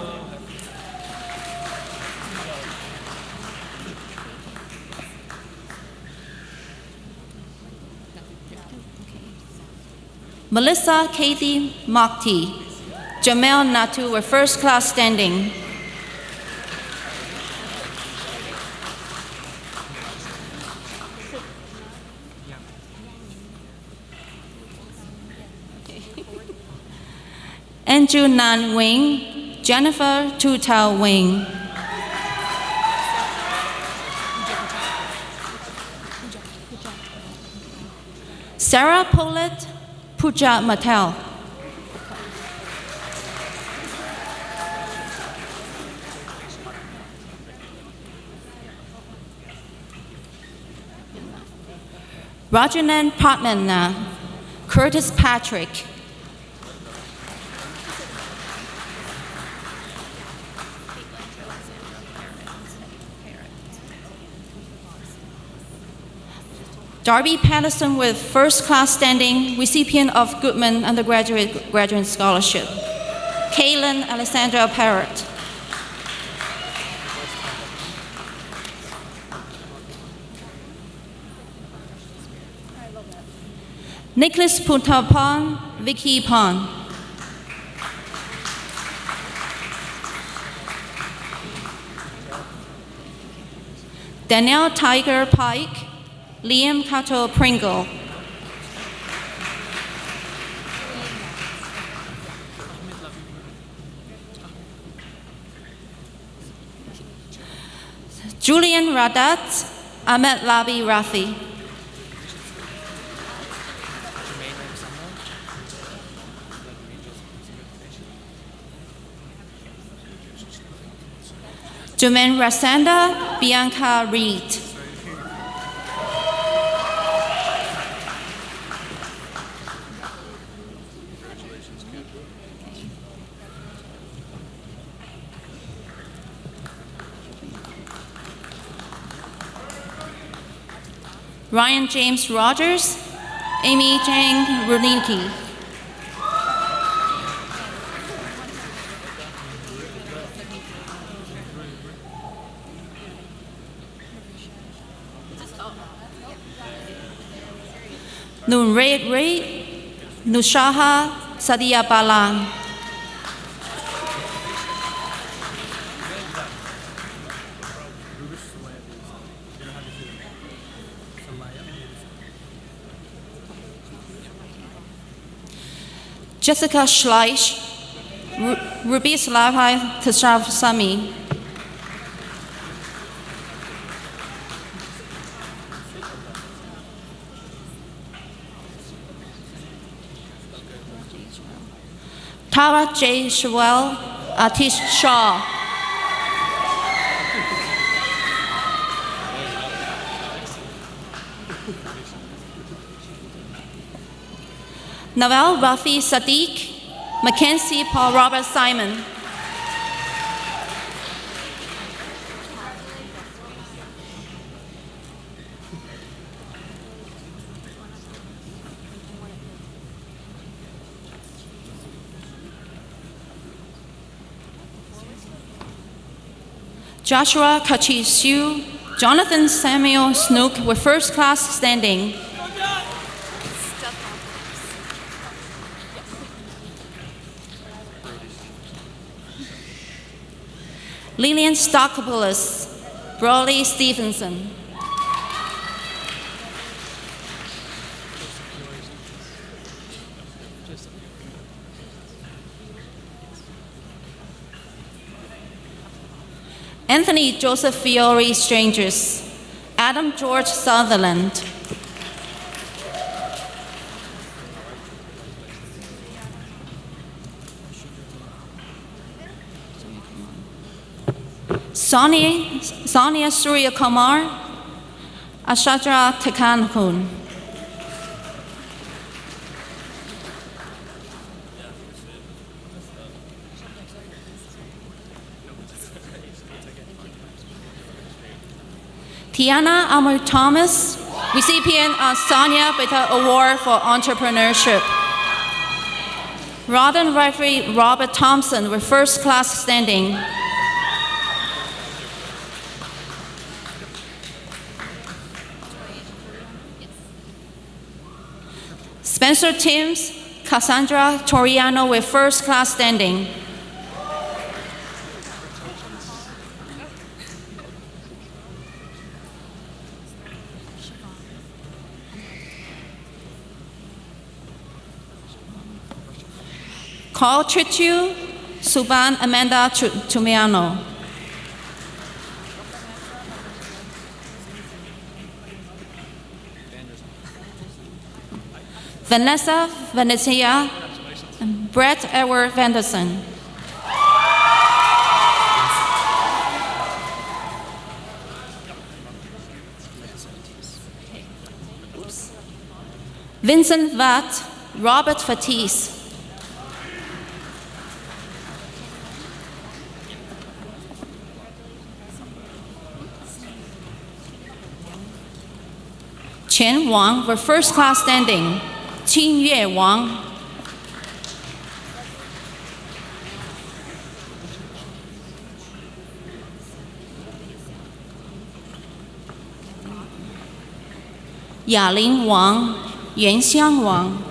Melissa Kathy Mokti, Jamel Natu were first class standing. Andrew Nan Wing, Jennifer Tu Tao Wing. Sarah Pollitt, Pooja Mattel. Rajanan Patmana, Curtis Patrick. Darby Patterson with first class standing, recipient of GOODMAN undergraduate graduate scholarship. Kaylin Alessandra Parrott. Nicholas Puntapan, Vicky Pan. Danielle Tiger Pike, Liam Cato Pringle. Julian Radat, Ahmed Labi Rafi. Jumaine Rasanda, Bianca Reed. Ryan James Rogers, Amy Jang Rulinki. Nunraid Ray, Nushaha Sadia Balan. Jessica Schleich, Ruby Slavai Tashav Sami. Tara J. Shawel, Atish Shaw. Naval Rafi Sadiq, Mackenzie Paul Robert Simon. Joshua Kachisu, Jonathan Samuel Snook were first class standing. Lillian Stockopoulos, Brawley Stevenson. Anthony Joseph Fiore Strangers, Adam George Sutherland. Sonia Surya Kumar, Ashadra Tekanhun. Tiana Amor Thomas, recipient of Sonia Beta Award for Entrepreneurship. Rodden Referee Robert Thompson with first class standing. Spencer Timms, Cassandra Toriano with first class standing. Carl Trichu, Suban Amanda Tumiano. Vanessa Venezia, and Brett Edward Vanderson. Vincent Vatt, Robert Fatisse. Chen Wang with first class standing. Qin Yue Wang. Yaling Wang, Yuanxiang Wang.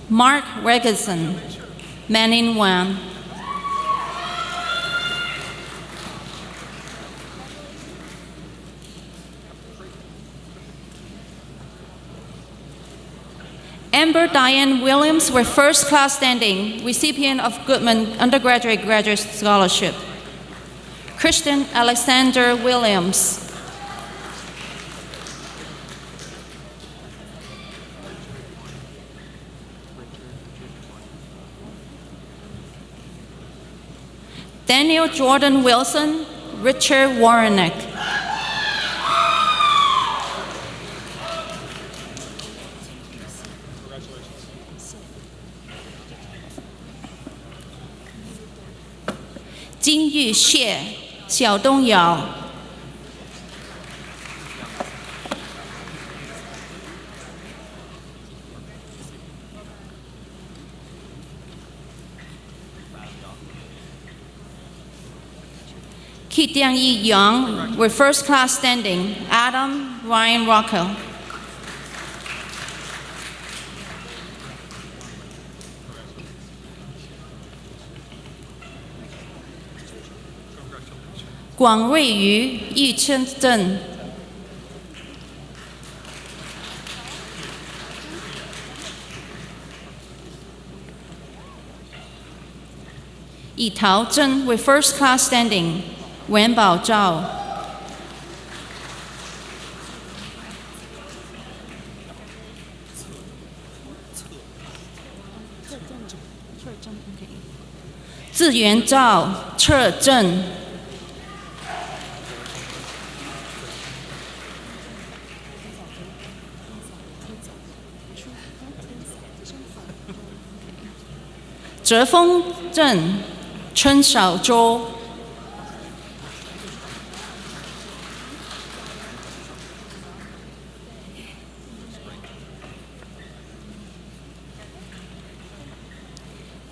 Mark Regerson, Manning Wang. Amber Diane Williams with first class standing, recipient of GOODMAN undergraduate graduate scholarship. Christian Alexander Williams. Daniel Jordan Wilson, Richard Warreneck. Jin Yu Xie, Xiaodong Yao. Kitian Yi Yang with first class standing. Adam Ryan Rocco. Guang Ruiyu, Yi Chen Zheng. Yi Tao Zheng with first class standing. Wen Bao Zhao. Ziyuan Zhao, Che Zheng. Zhefeng Zheng, Chen Xiaozhou.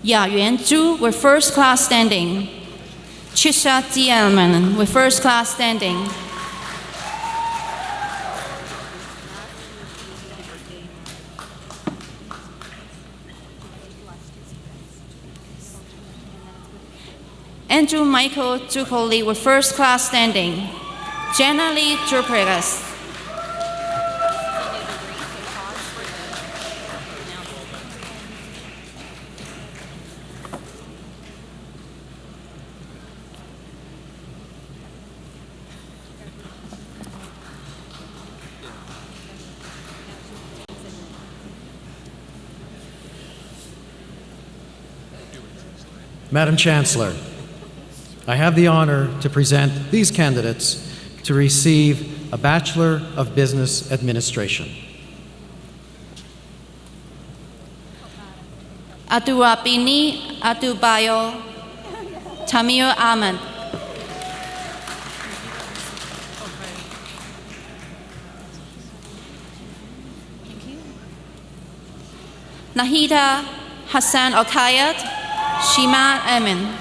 Ya Yuan Zhu with first class standing. Chisha Jianmen with first class standing. Andrew Michael Zucoli with first class standing. Jenna Lee Drupregas. Madam Chancellor, I have the honor to present these candidates to receive a Bachelor of Business Administration. Aduabini Adubayo Tamil Ahmed. Nahida Hassan Okayat, Shima Amin.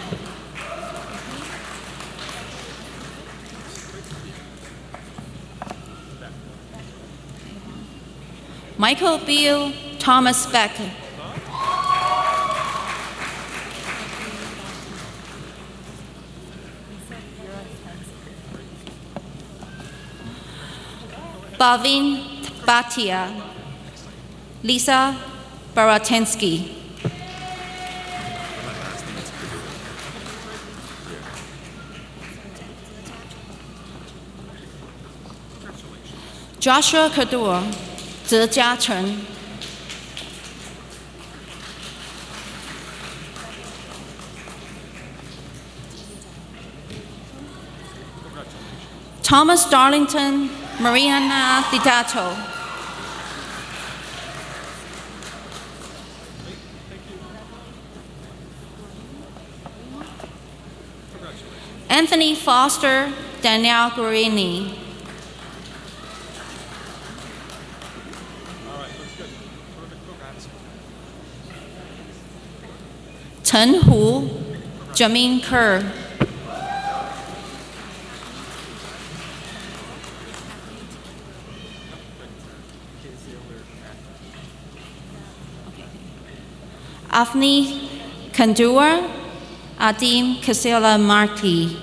Michael Beal Thomas Becker. Bhavin Bhatia, Lisa Baratensky. Joshua Kadur, Zhe Jiachen. Thomas Darlington, Mariana Didato. Anthony Foster, Danielle Guarini. Chen Hu, Jamin Kerr. Afni Kandua, Adim Kasela Marti.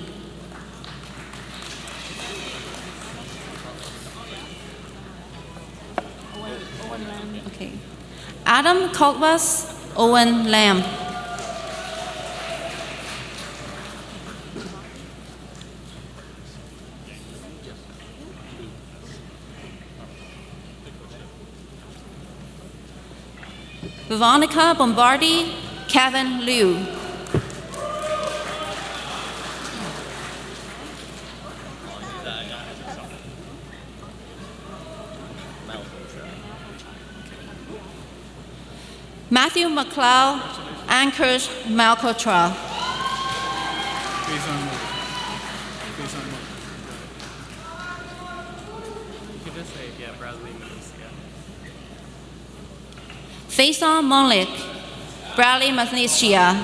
Okay. Adam Coltwas, Owen Lamb. Veronica Bombardi, Kevin Liu. Matthew McLeod, Anchors Malcotra. Faison Molik, Bradley Mathnesia.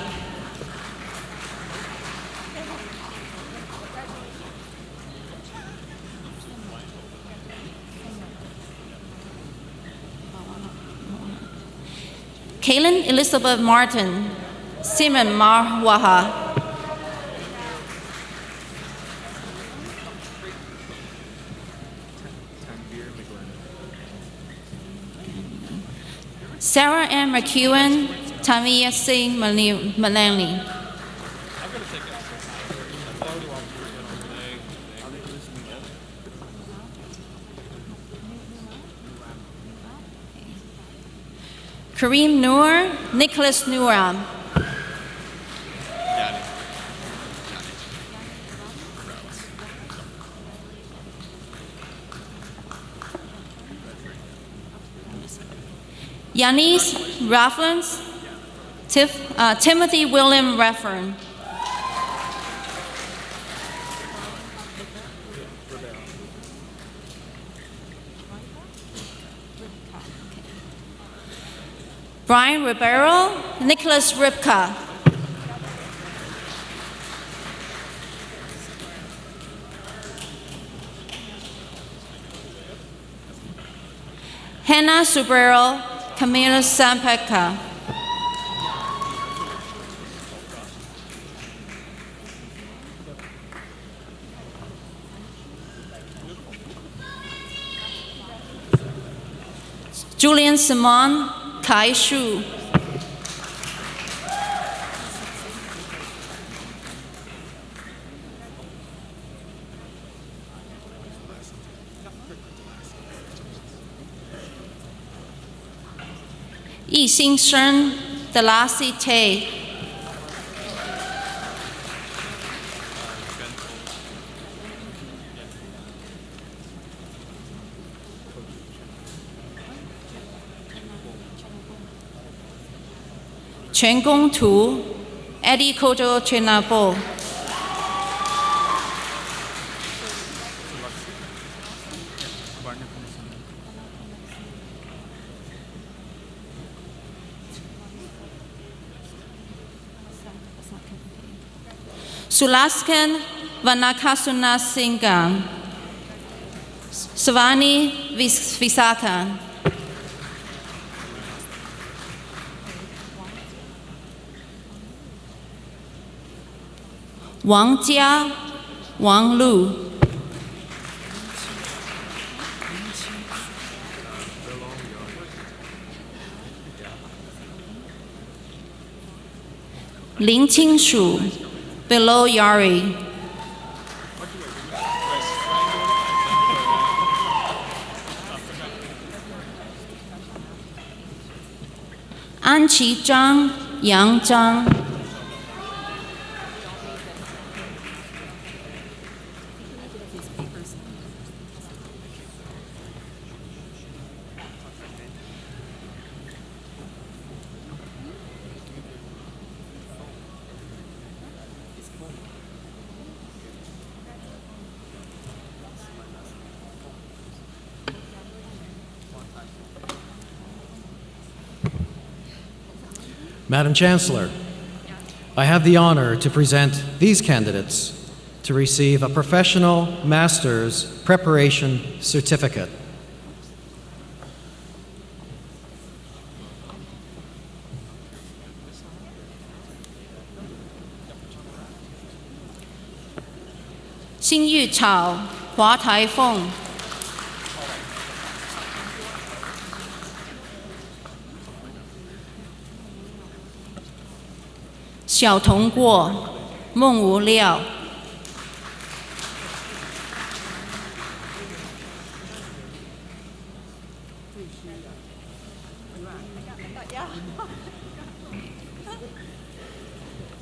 Kaylin Elizabeth Martin, Simon Marwaha. Sarah Ann McEwen, Tamia Singh Malani. Kareem Noor, Nicholas Nooram. Yanis Rafflins, Timothy William Raffern. Brian Ribeiro, Nicholas Ripka. Hannah Subrero, Camila Sampeka. Julian Simon, Kai Shu. Yi Xing Shen, Delasi Tay. Chen Gong Tu, Eddie Koto Chenabo. Sulaskan Vanakasuna Singam, Savani Visakan, Wang Jia, Wang Lu, Lin Qingshu, Below Yari, Anqi Zhang, Yang Zhang, Madam Chancellor, I have the honor to present these candidates to receive a Professional Master's Preparation Certificate. Xin Yu Chao, Hua Tai Feng, Xiao Tong Guo, Meng Wu Liao,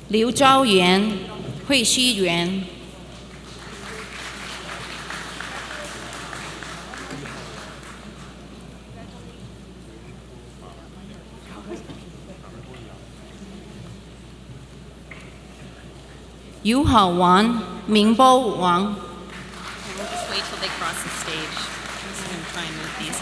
Liu Zhaoyuan, Hui Xiyuan, Yu Hao Wang, Mingbo Wang, Okay, we'll just wait till they cross the stage. I'm just going to try and move these.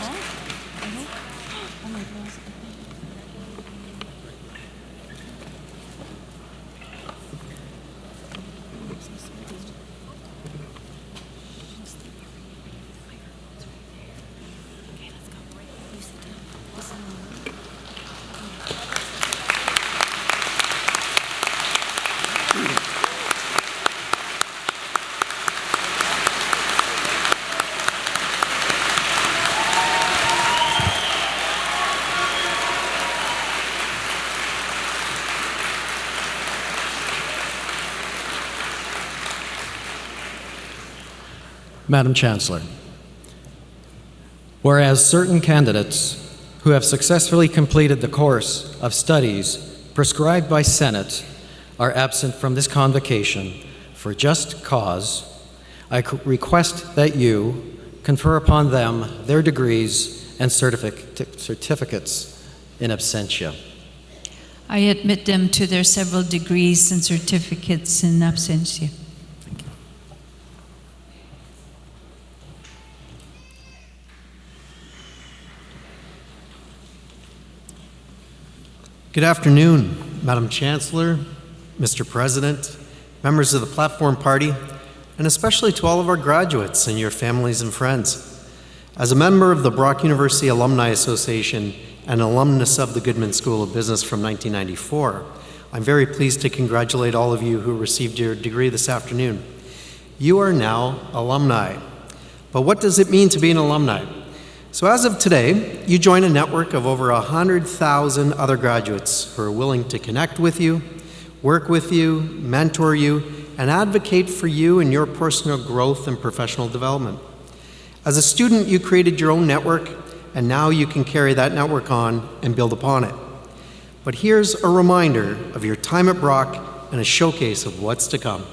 Madam Chancellor, whereas certain candidates who have successfully completed the course of studies prescribed by Senate are absent from this convocation for just cause, I request that you confer upon them their degrees and certificates in absentia. I admit them to their several degrees and certificates in absentia. Good afternoon, Madam Chancellor, Mr. President, members of the Platform Party, and especially to all of our graduates and your families and friends. As a member of the Brock University Alumni Association and alumnus of the Goodman School of Business from 1994, I'm very pleased to congratulate all of you who received your degree this afternoon. You are now alumni. But what does it mean to be an alumni? So as of today, you join a network of over 100,000 other graduates who are willing to connect with you, work with you, mentor you, and advocate for you in your personal growth and professional development. As a student, you created your own network, and now you can carry that network on and build upon it. But here's a reminder of your time at Brock and a showcase of what's to come.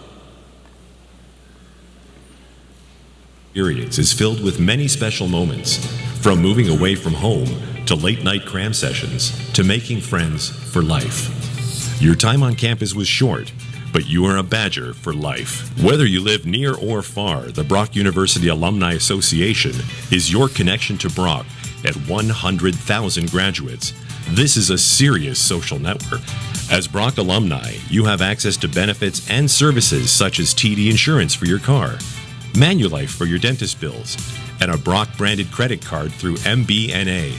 Experience is filled with many special moments, from moving away from home to late-night cram sessions to making friends for life. Your time on campus was short, but you are a Badger for life. Whether you live near or far, the Brock University Alumni Association is your connection to Brock at 100,000 graduates. This is a serious social network. As Brock alumni, you have access to benefits and services such as TD insurance for your car, Manulife for your dentist bills, and a Brock-branded credit card through MBNA.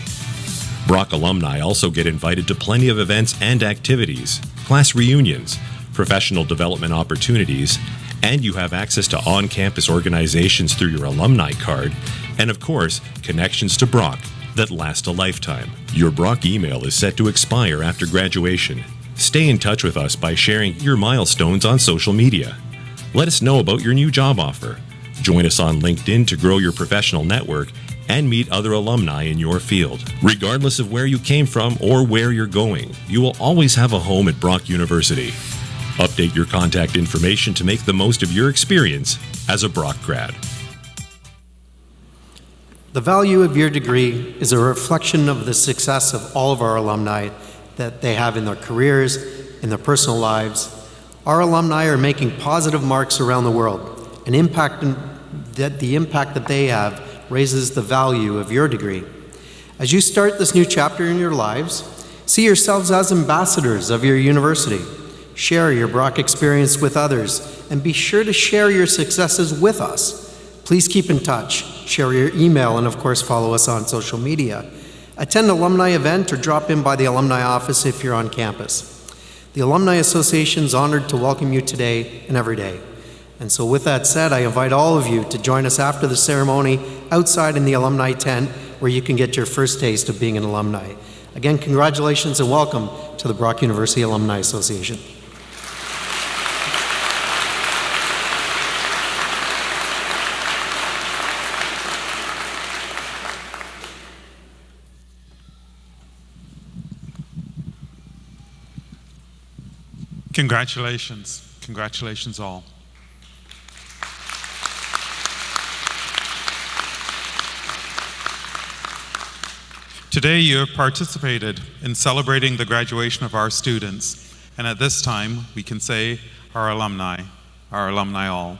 Brock alumni also get invited to plenty of events and activities, class reunions, professional development opportunities, and you have access to on-campus organizations through your alumni card, and of course, connections to Brock that last a lifetime. Your Brock email is set to expire after graduation. Stay in touch with us by sharing your milestones on social media. Let us know about your new job offer. Join us on LinkedIn to grow your professional network and meet other alumni in your field. Regardless of where you came from or where you're going, you will always have a home at Brock University. Update your contact information to make the most of your experience as a Brock grad. The value of your degree is a reflection of the success of all of our alumni that they have in their careers, in their personal lives. Our alumni are making positive marks around the world, and the impact that they have raises the value of your degree. As you start this new chapter in your lives, see yourselves as ambassadors of your university. Share your Brock experience with others, and be sure to share your successes with us. Please keep in touch, share your email, and of course follow us on social media. Attend an alumni event or drop in by the alumni office if you're on campus. The Alumni Association is honored to welcome you today and every day. And so with that said, I invite all of you to join us after the ceremony outside in the alumni tent, where you can get your first taste of being an alumni. Again, congratulations and welcome to the Brock University Alumni Association. Congratulations. Congratulations all. Today you have participated in celebrating the graduation of our students, and at this time we can say our alumni all.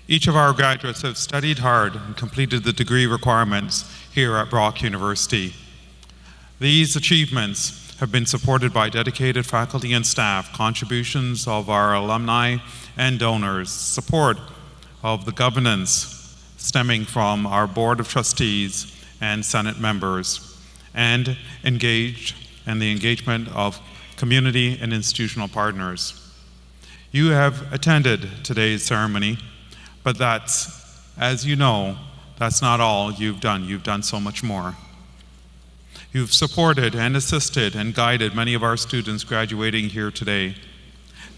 Each of our graduates have studied hard and completed the degree requirements here at Brock University. These achievements have been supported by dedicated faculty and staff, contributions of our alumni and donors, support of the governance stemming from our Board of Trustees and Senate members, and the engagement of community and institutional partners. You have attended today's ceremony, but as you know, that's not all you've done. You've done so much more. You've supported and assisted and guided many of our students graduating here today.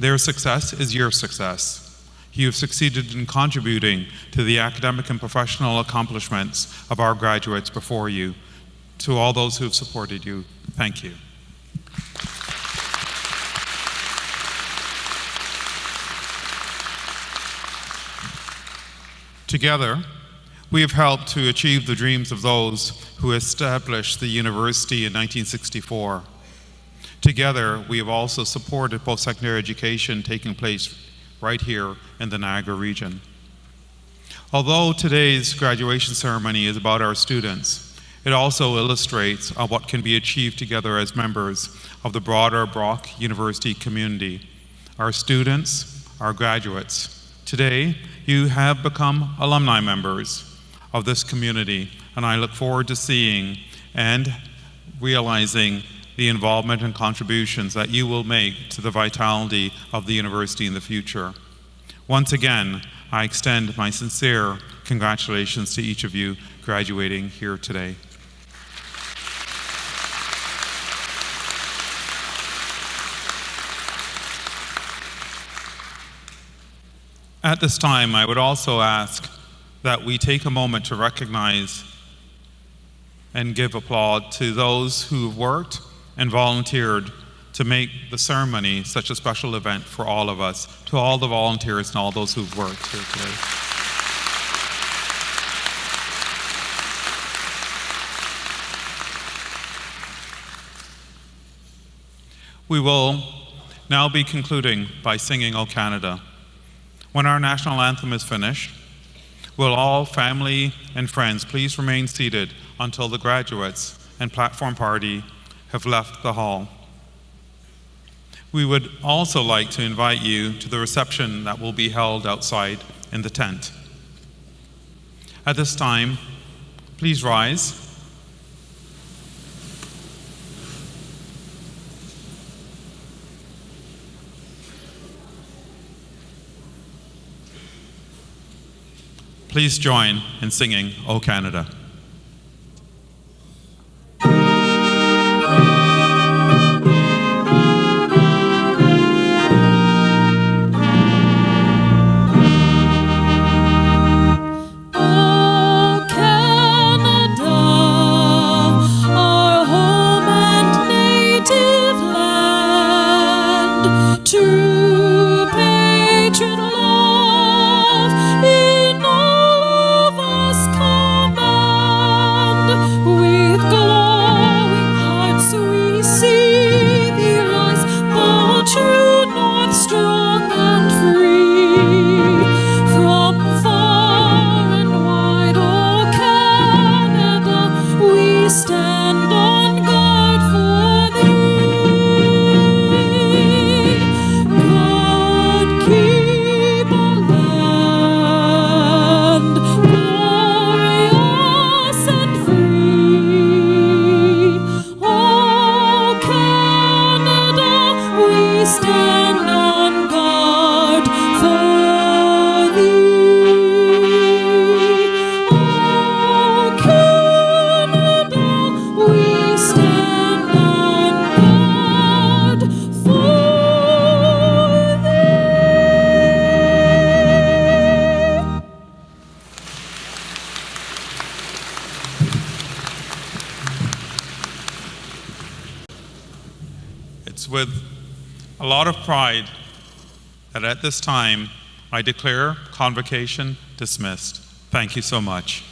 Their success is your success. You have succeeded in contributing to the academic and professional accomplishments of our graduates before you. To all those who have supported you, thank you. Together, we have helped to achieve the dreams of those who established the university in 1964. Together, we have also supported post-secondary education taking place right here in the Niagara region. Although today's graduation ceremony is about our students, it also illustrates what can be achieved together as members of the broader Brock University community. Our students, our graduates. Today, you have become alumni members of this community, and I look forward to seeing and realizing the involvement and contributions that you will make to the vitality of the university in the future. Once again, I extend my sincere congratulations to each of you graduating here today. At this time, I would also ask that we take a moment to recognize and give applause to those who have worked and volunteered to make the ceremony such a special event for all of us, to all the volunteers and all those who've worked here today. We will now be concluding by singing O Canada. When our national anthem is finished, will all family and friends please remain seated until the graduates and platform party have left the hall. We would also like to invite you to the reception that will be held outside in the tent. At this time, please rise. Please join in singing O Canada. True patron love in all of us command. With glowing hearts we see thee rise, the true north, strong and free. From far and wide, O Canada, we stand on guard for thee. God keep our land glorious and free. O Canada, we stand on guard for thee. O Canada, we stand on guard for thee. It's with a lot of pride that at this time I declare Convocation dismissed. Thank you so much.